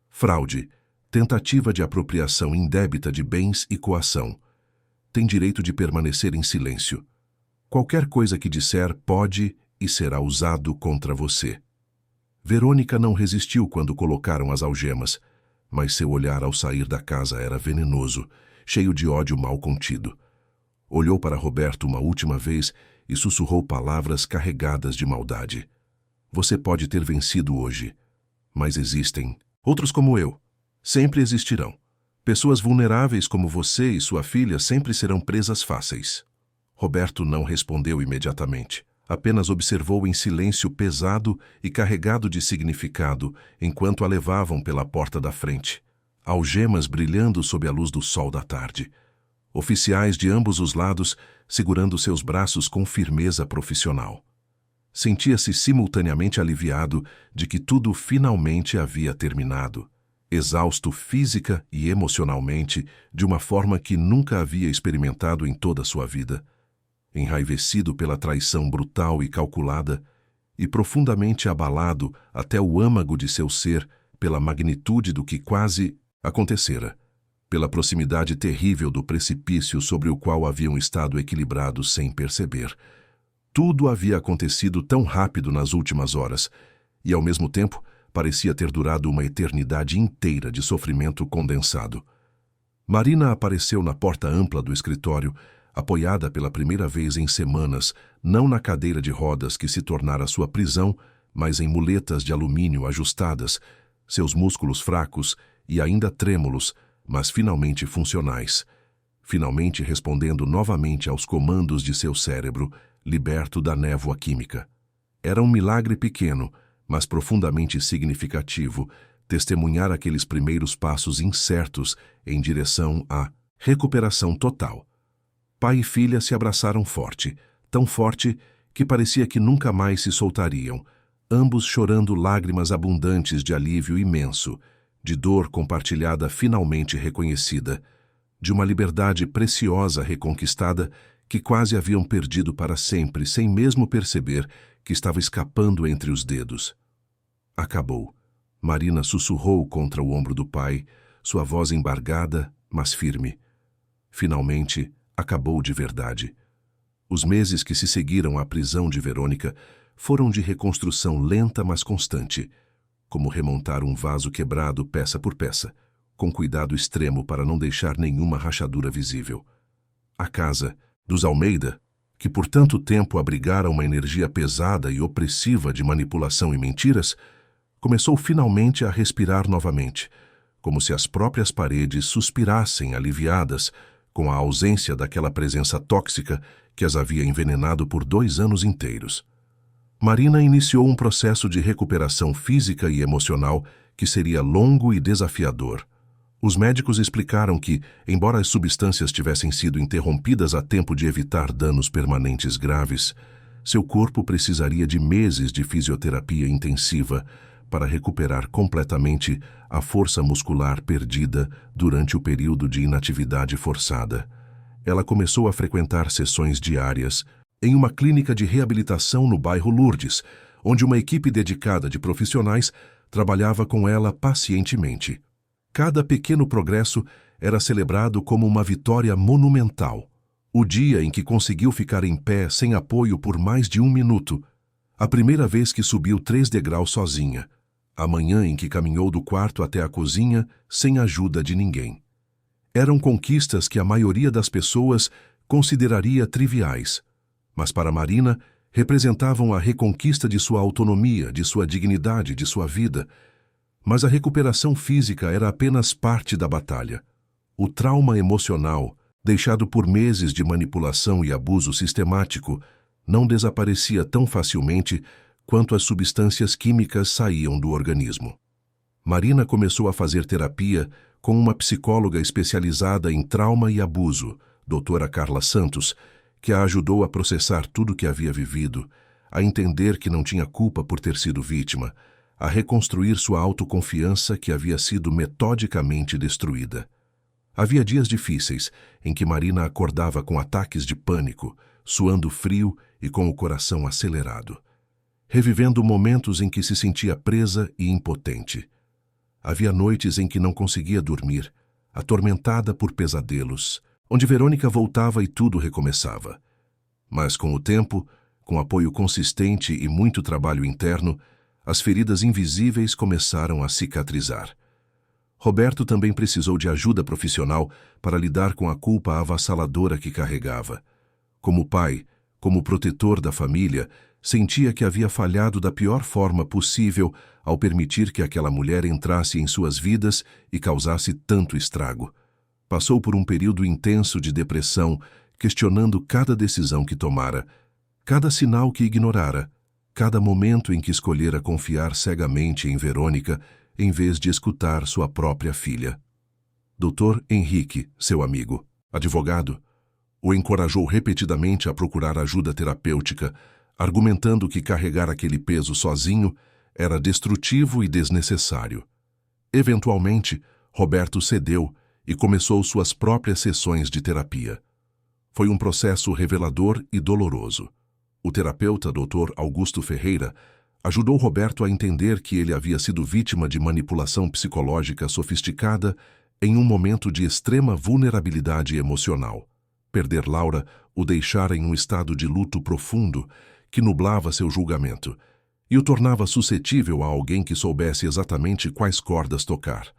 fraude, tentativa de apropriação indébita de bens e coação. Tem direito de permanecer em silêncio. Qualquer coisa que disser pode e será usado contra você. Verônica não resistiu quando colocaram as algemas, mas seu olhar ao sair da casa era venenoso, cheio de ódio mal contido. Olhou para Roberto uma última vez e sussurrou palavras carregadas de maldade. Você pode ter vencido hoje, mas existem outros como eu. Sempre existirão. Pessoas vulneráveis como você e sua filha sempre serão presas fáceis. Roberto não respondeu imediatamente. Apenas observou em silêncio pesado e carregado de significado enquanto a levavam pela porta da frente, algemas brilhando sob a luz do sol da tarde. Oficiais de ambos os lados segurando seus braços com firmeza profissional. Sentia-se simultaneamente aliviado de que tudo finalmente havia terminado, exausto física e emocionalmente de uma forma que nunca havia experimentado em toda a sua vida, enraivecido pela traição brutal e calculada, e profundamente abalado até o âmago de seu ser pela magnitude do que quase acontecera, pela proximidade terrível do precipício sobre o qual haviam estado equilibrados sem perceber. Tudo havia acontecido tão rápido nas últimas horas, e ao mesmo tempo parecia ter durado uma eternidade inteira de sofrimento condensado. Marina apareceu na porta ampla do escritório, apoiada pela primeira vez em semanas, não na cadeira de rodas que se tornara sua prisão, mas em muletas de alumínio ajustadas, seus músculos fracos e ainda trêmulos, mas finalmente funcionais, finalmente respondendo novamente aos comandos de seu cérebro, liberto da névoa química. Era um milagre pequeno, mas profundamente significativo, testemunhar aqueles primeiros passos incertos em direção à recuperação total. Pai e filha se abraçaram forte, tão forte que parecia que nunca mais se soltariam, ambos chorando lágrimas abundantes de alívio imenso, de dor compartilhada finalmente reconhecida, de uma liberdade preciosa reconquistada que quase haviam perdido para sempre, sem mesmo perceber que estava escapando entre os dedos. Acabou. Marina sussurrou contra o ombro do pai, sua voz embargada, mas firme. Finalmente, acabou de verdade. Os meses que se seguiram à prisão de Verônica foram de reconstrução lenta, mas constante, como remontar um vaso quebrado peça por peça, com cuidado extremo para não deixar nenhuma rachadura visível. A casa dos Almeida, que por tanto tempo abrigara uma energia pesada e opressiva de manipulação e mentiras, começou finalmente a respirar novamente, como se as próprias paredes suspirassem aliviadas com a ausência daquela presença tóxica que as havia envenenado por 2 anos inteiros. Marina iniciou um processo de recuperação física e emocional que seria longo e desafiador. Os médicos explicaram que, embora as substâncias tivessem sido interrompidas a tempo de evitar danos permanentes graves, seu corpo precisaria de meses de fisioterapia intensiva para recuperar completamente a força muscular perdida durante o período de inatividade forçada. Ela começou a frequentar sessões diárias em uma clínica de reabilitação no bairro Lourdes, onde uma equipe dedicada de profissionais trabalhava com ela pacientemente. Cada pequeno progresso era celebrado como uma vitória monumental. O dia em que conseguiu ficar em pé sem apoio por mais de 1 minuto, a primeira vez que subiu 3 degraus sozinha, a manhã em que caminhou do quarto até a cozinha sem ajuda de ninguém. Eram conquistas que a maioria das pessoas consideraria triviais, mas para Marina representavam a reconquista de sua autonomia, de sua dignidade, de sua vida. Mas a recuperação física era apenas parte da batalha. O trauma emocional, deixado por meses de manipulação e abuso sistemático, não desaparecia tão facilmente quanto as substâncias químicas saíam do organismo. Marina começou a fazer terapia com uma psicóloga especializada em trauma e abuso, doutora Carla Santos, que a ajudou a processar tudo o que havia vivido, a entender que não tinha culpa por ter sido vítima, a reconstruir sua autoconfiança que havia sido metodicamente destruída. Havia dias difíceis em que Marina acordava com ataques de pânico, suando frio e com o coração acelerado, revivendo momentos em que se sentia presa e impotente. Havia noites em que não conseguia dormir, atormentada por pesadelos, onde Verônica voltava e tudo recomeçava. Mas com o tempo, com apoio consistente e muito trabalho interno, as feridas invisíveis começaram a cicatrizar. Roberto também precisou de ajuda profissional para lidar com a culpa avassaladora que carregava. Como pai, como protetor da família, sentia que havia falhado da pior forma possível ao permitir que aquela mulher entrasse em suas vidas e causasse tanto estrago. Passou por um período intenso de depressão, questionando cada decisão que tomara, cada sinal que ignorara, cada momento em que escolhera confiar cegamente em Verônica, em vez de escutar sua própria filha. Dr. Henrique, seu amigo, advogado, o encorajou repetidamente a procurar ajuda terapêutica, argumentando que carregar aquele peso sozinho era destrutivo e desnecessário. Eventualmente, Roberto cedeu e começou suas próprias sessões de terapia. Foi um processo revelador e doloroso. O terapeuta Dr. Augusto Ferreira ajudou Roberto a entender que ele havia sido vítima de manipulação psicológica sofisticada em um momento de extrema vulnerabilidade emocional. Perder Laura o deixara em um estado de luto profundo que nublava seu julgamento e o tornava suscetível a alguém que soubesse exatamente quais cordas tocar.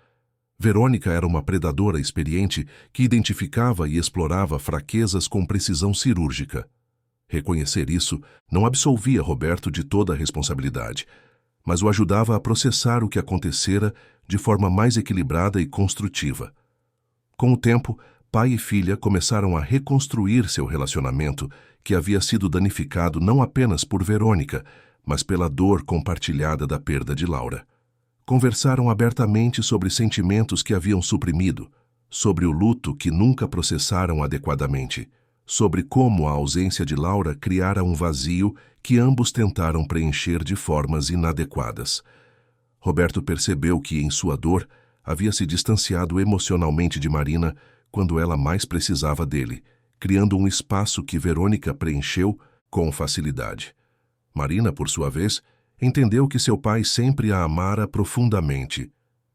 Verônica era uma predadora experiente que identificava e explorava fraquezas com precisão cirúrgica. Reconhecer isso não absolvia Roberto de toda a responsabilidade, mas o ajudava a processar o que acontecera de forma mais equilibrada e construtiva. Com o tempo, pai e filha começaram a reconstruir seu relacionamento, que havia sido danificado não apenas por Verônica, mas pela dor compartilhada da perda de Laura. Conversaram abertamente sobre sentimentos que haviam suprimido, sobre o luto que nunca processaram adequadamente, sobre como a ausência de Laura criara um vazio que ambos tentaram preencher de formas inadequadas. Roberto percebeu que, em sua dor, havia se distanciado emocionalmente de Marina quando ela mais precisava dele, criando um espaço que Verônica preencheu com facilidade. Marina, por sua vez, entendeu que seu pai sempre a amara profundamente,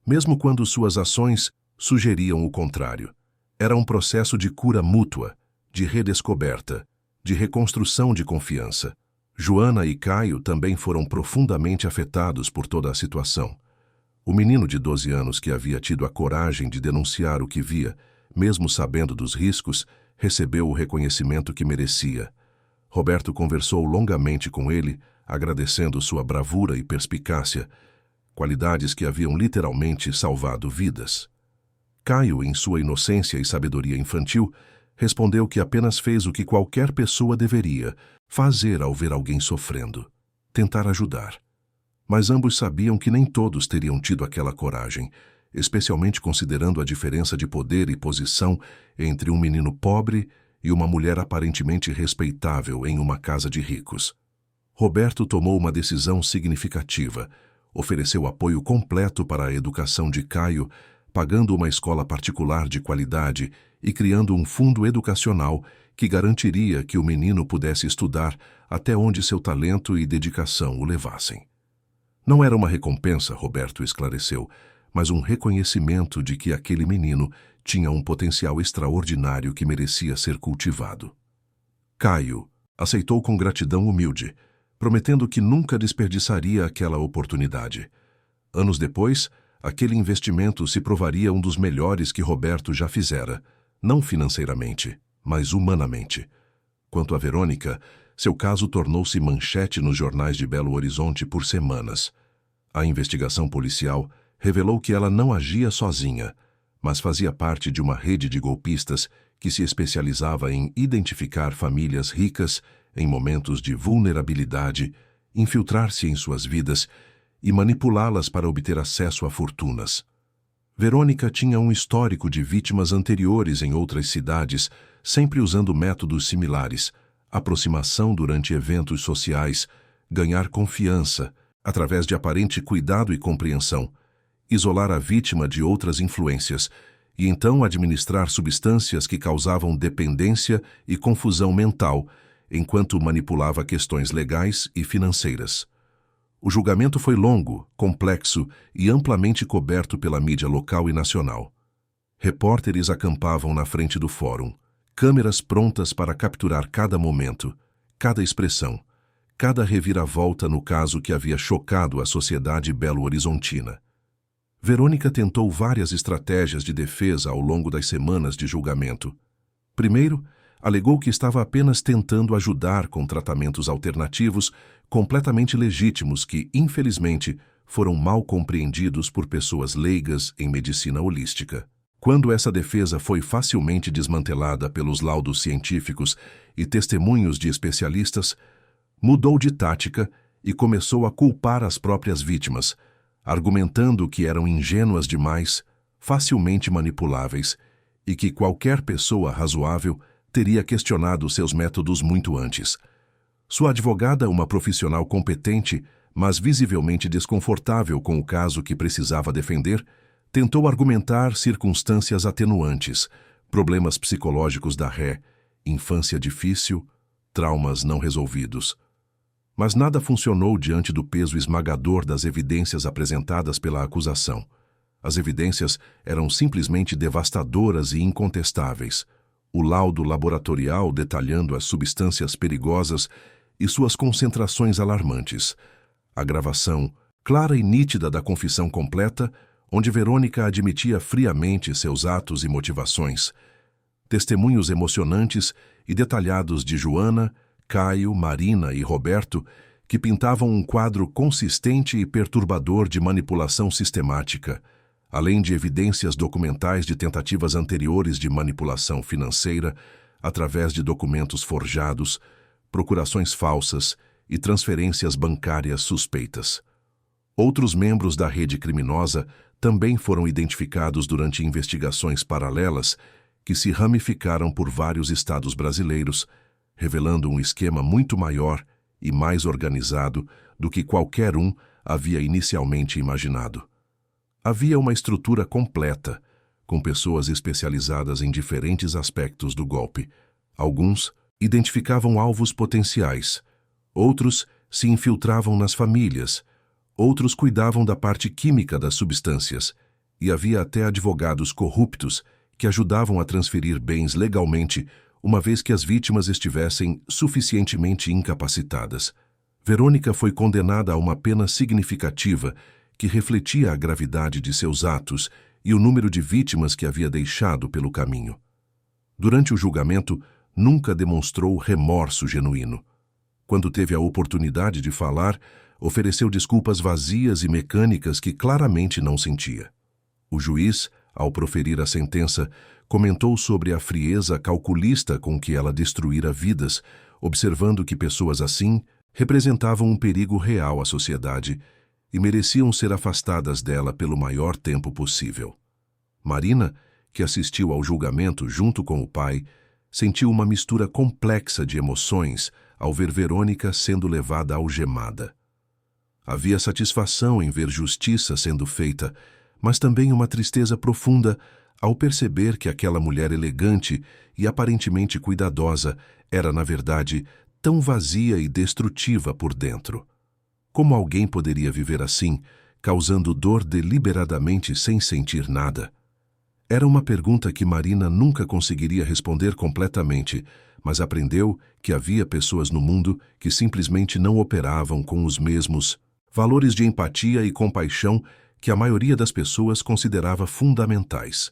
mesmo quando suas ações sugeriam o contrário. Era um processo de cura mútua, de redescoberta, de reconstrução de confiança. Joana e Caio também foram profundamente afetados por toda a situação. O menino de 12 anos que havia tido a coragem de denunciar o que via, mesmo sabendo dos riscos, recebeu o reconhecimento que merecia. Roberto conversou longamente com ele, agradecendo sua bravura e perspicácia, qualidades que haviam literalmente salvado vidas. Caio, em sua inocência e sabedoria infantil, respondeu que apenas fez o que qualquer pessoa deveria fazer ao ver alguém sofrendo, tentar ajudar. Mas ambos sabiam que nem todos teriam tido aquela coragem, especialmente considerando a diferença de poder e posição entre um menino pobre e uma mulher aparentemente respeitável em uma casa de ricos. Roberto tomou uma decisão significativa. Ofereceu apoio completo para a educação de Caio, pagando uma escola particular de qualidade e criando um fundo educacional que garantiria que o menino pudesse estudar até onde seu talento e dedicação o levassem. Não era uma recompensa, Roberto esclareceu, mas um reconhecimento de que aquele menino tinha um potencial extraordinário que merecia ser cultivado. Caio aceitou com gratidão humilde, prometendo que nunca desperdiçaria aquela oportunidade. Anos depois, aquele investimento se provaria um dos melhores que Roberto já fizera, não financeiramente, mas humanamente. Quanto a Verônica, seu caso tornou-se manchete nos jornais de Belo Horizonte por semanas. A investigação policial revelou que ela não agia sozinha, mas fazia parte de uma rede de golpistas que se especializava em identificar famílias ricas em momentos de vulnerabilidade, infiltrar-se em suas vidas e manipulá-las para obter acesso a fortunas. Verônica tinha um histórico de vítimas anteriores em outras cidades, sempre usando métodos similares: aproximação durante eventos sociais, ganhar confiança, através de aparente cuidado e compreensão, isolar a vítima de outras influências e então administrar substâncias que causavam dependência e confusão mental, enquanto manipulava questões legais e financeiras. O julgamento foi longo, complexo e amplamente coberto pela mídia local e nacional. Repórteres acampavam na frente do fórum, câmeras prontas para capturar cada momento, cada expressão, cada reviravolta no caso que havia chocado a sociedade belo-horizontina. Verônica tentou várias estratégias de defesa ao longo das semanas de julgamento. Primeiro, alegou que estava apenas tentando ajudar com tratamentos alternativos completamente legítimos que, infelizmente, foram mal compreendidos por pessoas leigas em medicina holística. Quando essa defesa foi facilmente desmantelada pelos laudos científicos e testemunhos de especialistas, mudou de tática e começou a culpar as próprias vítimas, argumentando que eram ingênuas demais, facilmente manipuláveis e que qualquer pessoa razoável teria questionado seus métodos muito antes. Sua advogada, uma profissional competente, mas visivelmente desconfortável com o caso que precisava defender, tentou argumentar circunstâncias atenuantes, problemas psicológicos da ré, infância difícil, traumas não resolvidos. Mas nada funcionou diante do peso esmagador das evidências apresentadas pela acusação. As evidências eram simplesmente devastadoras e incontestáveis. O laudo laboratorial detalhando as substâncias perigosas e suas concentrações alarmantes. A gravação, clara e nítida da confissão completa, onde Verônica admitia friamente seus atos e motivações. Testemunhos emocionantes e detalhados de Joana, Caio, Marina e Roberto, que pintavam um quadro consistente e perturbador de manipulação sistemática, além de evidências documentais de tentativas anteriores de manipulação financeira através de documentos forjados, procurações falsas e transferências bancárias suspeitas. Outros membros da rede criminosa também foram identificados durante investigações paralelas que se ramificaram por vários estados brasileiros, revelando um esquema muito maior e mais organizado do que qualquer um havia inicialmente imaginado. Havia uma estrutura completa, com pessoas especializadas em diferentes aspectos do golpe. Alguns identificavam alvos potenciais, outros se infiltravam nas famílias, outros cuidavam da parte química das substâncias, e havia até advogados corruptos que ajudavam a transferir bens legalmente, uma vez que as vítimas estivessem suficientemente incapacitadas. Verônica foi condenada a uma pena significativa que refletia a gravidade de seus atos e o número de vítimas que havia deixado pelo caminho. Durante o julgamento, nunca demonstrou remorso genuíno. Quando teve a oportunidade de falar, ofereceu desculpas vazias e mecânicas que claramente não sentia. O juiz, ao proferir a sentença, comentou sobre a frieza calculista com que ela destruíra vidas, observando que pessoas assim representavam um perigo real à sociedade e mereciam ser afastadas dela pelo maior tempo possível. Marina, que assistiu ao julgamento junto com o pai, sentiu uma mistura complexa de emoções ao ver Verônica sendo levada algemada. Havia satisfação em ver justiça sendo feita, mas também uma tristeza profunda ao perceber que aquela mulher elegante e aparentemente cuidadosa era, na verdade, tão vazia e destrutiva por dentro. Como alguém poderia viver assim, causando dor deliberadamente sem sentir nada? Era uma pergunta que Marina nunca conseguiria responder completamente, mas aprendeu que havia pessoas no mundo que simplesmente não operavam com os mesmos valores de empatia e compaixão que a maioria das pessoas considerava fundamentais.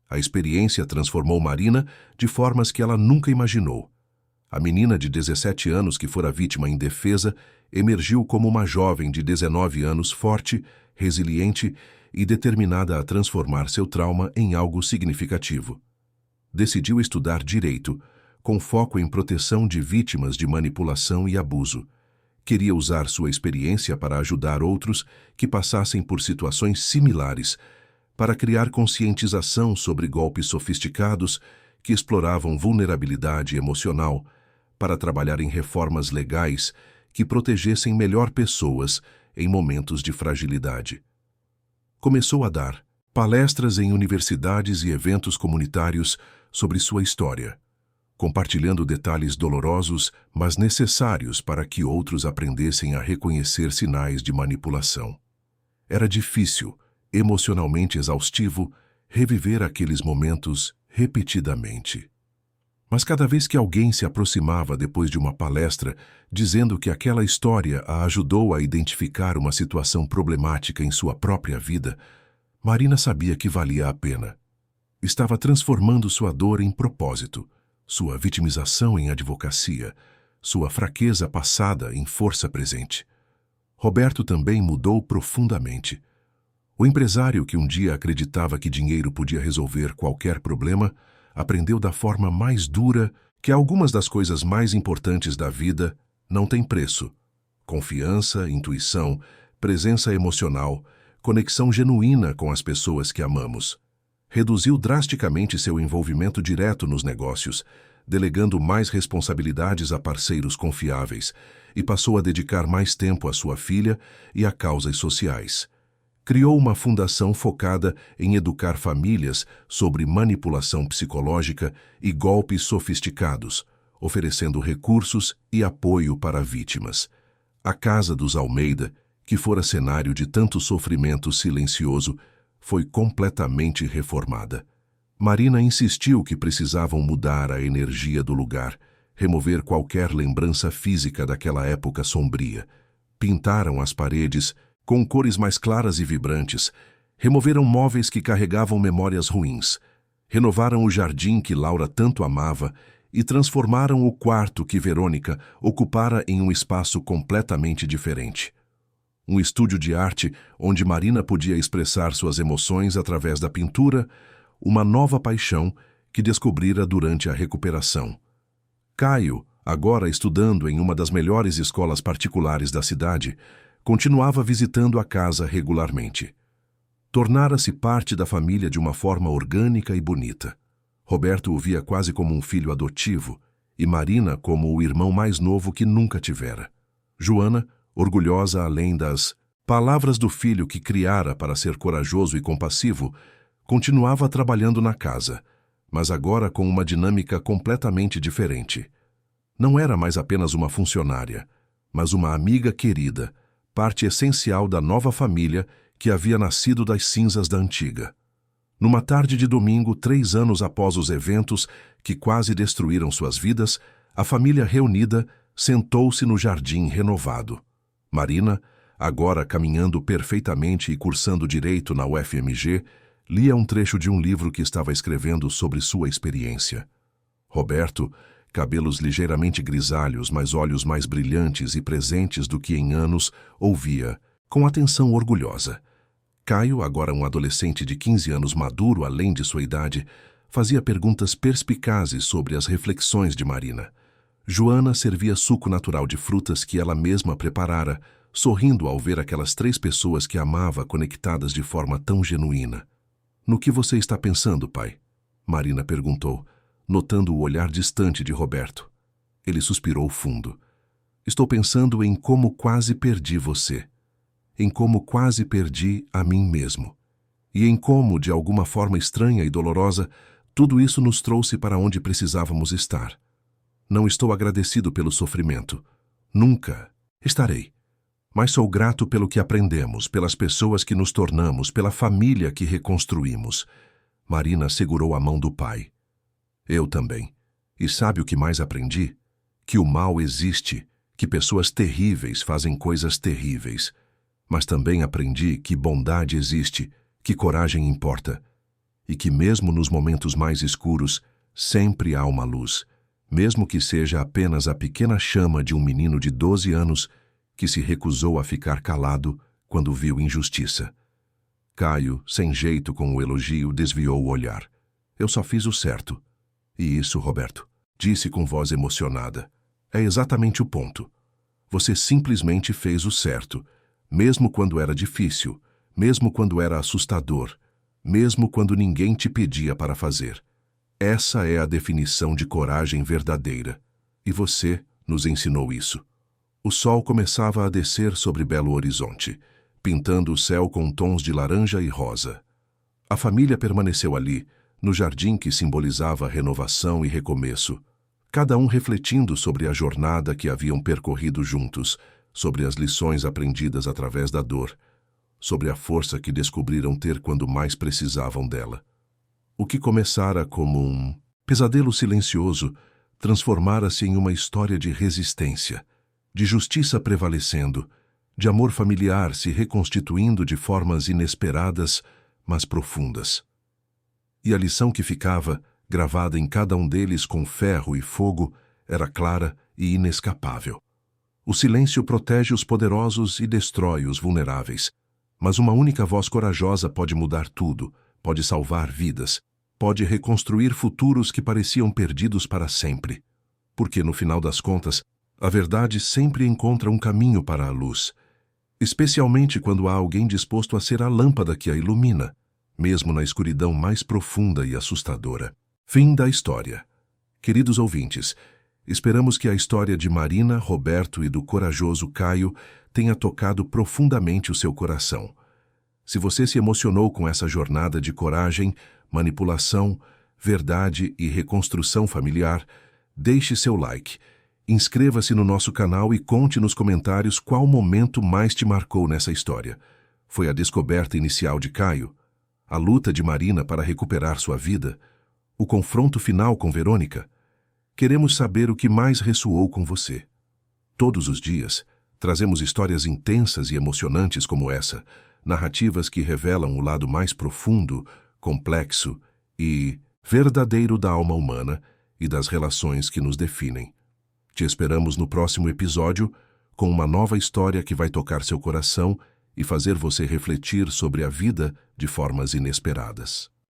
A experiência transformou Marina de formas que ela nunca imaginou. A menina de 17 anos que fora vítima indefesa emergiu como uma jovem de 19 anos forte, resiliente e determinada a transformar seu trauma em algo significativo. Decidiu estudar direito, com foco em proteção de vítimas de manipulação e abuso. Queria usar sua experiência para ajudar outros que passassem por situações similares, para criar conscientização sobre golpes sofisticados que exploravam vulnerabilidade emocional, para trabalhar em reformas legais que protegessem melhor pessoas em momentos de fragilidade. Começou a dar palestras em universidades e eventos comunitários sobre sua história, compartilhando detalhes dolorosos, mas necessários para que outros aprendessem a reconhecer sinais de manipulação. Era difícil, emocionalmente exaustivo, reviver aqueles momentos repetidamente. Mas cada vez que alguém se aproximava depois de uma palestra, dizendo que aquela história a ajudou a identificar uma situação problemática em sua própria vida, Marina sabia que valia a pena. Estava transformando sua dor em propósito, sua vitimização em advocacia, sua fraqueza passada em força presente. Roberto também mudou profundamente. O empresário que um dia acreditava que dinheiro podia resolver qualquer problema, aprendeu da forma mais dura que algumas das coisas mais importantes da vida não têm preço. Confiança, intuição, presença emocional, conexão genuína com as pessoas que amamos. Reduziu drasticamente seu envolvimento direto nos negócios, delegando mais responsabilidades a parceiros confiáveis, e passou a dedicar mais tempo à sua filha e a causas sociais. Criou uma fundação focada em educar famílias sobre manipulação psicológica e golpes sofisticados, oferecendo recursos e apoio para vítimas. A Casa dos Almeida, que fora cenário de tanto sofrimento silencioso, foi completamente reformada. Marina insistiu que precisavam mudar a energia do lugar, remover qualquer lembrança física daquela época sombria. Pintaram as paredes com cores mais claras e vibrantes, removeram móveis que carregavam memórias ruins, renovaram o jardim que Laura tanto amava e transformaram o quarto que Verônica ocupara em um espaço completamente diferente. Um estúdio de arte onde Marina podia expressar suas emoções através da pintura, uma nova paixão que descobrira durante a recuperação. Caio, agora estudando em uma das melhores escolas particulares da cidade, continuava visitando a casa regularmente. Tornara-se parte da família de uma forma orgânica e bonita. Roberto o via quase como um filho adotivo e Marina como o irmão mais novo que nunca tivera. Joana, orgulhosa além das palavras do filho que criara para ser corajoso e compassivo, continuava trabalhando na casa, mas agora com uma dinâmica completamente diferente. Não era mais apenas uma funcionária, mas uma amiga querida, parte essencial da nova família que havia nascido das cinzas da antiga. Numa tarde de domingo, 3 anos após os eventos que quase destruíram suas vidas, a família reunida sentou-se no jardim renovado. Marina, agora caminhando perfeitamente e cursando direito na UFMG, lia um trecho de um livro que estava escrevendo sobre sua experiência. Roberto, cabelos ligeiramente grisalhos, mas olhos mais brilhantes e presentes do que em anos, ouvia, com atenção orgulhosa. Caio, agora um adolescente de 15 anos maduro além de sua idade, fazia perguntas perspicazes sobre as reflexões de Marina. Joana servia suco natural de frutas que ela mesma preparara, sorrindo ao ver aquelas 3 pessoas que amava conectadas de forma tão genuína. No que você está pensando, pai? Marina perguntou, notando o olhar distante de Roberto. Ele suspirou fundo. Estou pensando em como quase perdi você. Em como quase perdi a mim mesmo. E em como, de alguma forma estranha e dolorosa, tudo isso nos trouxe para onde precisávamos estar. Não estou agradecido pelo sofrimento. Nunca estarei. Mas sou grato pelo que aprendemos, pelas pessoas que nos tornamos, pela família que reconstruímos. Marina segurou a mão do pai. Eu também. E sabe o que mais aprendi? Que o mal existe, que pessoas terríveis fazem coisas terríveis. Mas também aprendi que bondade existe, que coragem importa. E que mesmo nos momentos mais escuros, sempre há uma luz. Mesmo que seja apenas a pequena chama de um menino de 12 anos que se recusou a ficar calado quando viu injustiça. Caio, sem jeito com o elogio, desviou o olhar. Eu só fiz o certo. E isso, Roberto, disse com voz emocionada. É exatamente o ponto. Você simplesmente fez o certo, mesmo quando era difícil, mesmo quando era assustador, mesmo quando ninguém te pedia para fazer. Essa é a definição de coragem verdadeira. E você nos ensinou isso. O sol começava a descer sobre Belo Horizonte, pintando o céu com tons de laranja e rosa. A família permaneceu ali, no jardim que simbolizava renovação e recomeço, cada um refletindo sobre a jornada que haviam percorrido juntos, sobre as lições aprendidas através da dor, sobre a força que descobriram ter quando mais precisavam dela. O que começara como um pesadelo silencioso transformara-se em uma história de resistência, de justiça prevalecendo, de amor familiar se reconstituindo de formas inesperadas, mas profundas. E a lição que ficava, gravada em cada um deles com ferro e fogo, era clara e inescapável. O silêncio protege os poderosos e destrói os vulneráveis. Mas uma única voz corajosa pode mudar tudo, pode salvar vidas, pode reconstruir futuros que pareciam perdidos para sempre. Porque, no final das contas, a verdade sempre encontra um caminho para a luz, especialmente quando há alguém disposto a ser a lâmpada que a ilumina, mesmo na escuridão mais profunda e assustadora. Fim da história. Queridos ouvintes, esperamos que a história de Marina, Roberto e do corajoso Caio tenha tocado profundamente o seu coração. Se você se emocionou com essa jornada de coragem, manipulação, verdade e reconstrução familiar, deixe seu like. Inscreva-se no nosso canal e conte nos comentários qual momento mais te marcou nessa história. Foi a descoberta inicial de Caio? A luta de Marina para recuperar sua vida? O confronto final com Verônica? Queremos saber o que mais ressoou com você. Todos os dias, trazemos histórias intensas e emocionantes como essa, narrativas que revelam o lado mais profundo, complexo e verdadeiro da alma humana e das relações que nos definem. Te esperamos no próximo episódio com uma nova história que vai tocar seu coração e fazer você refletir sobre a vida de formas inesperadas.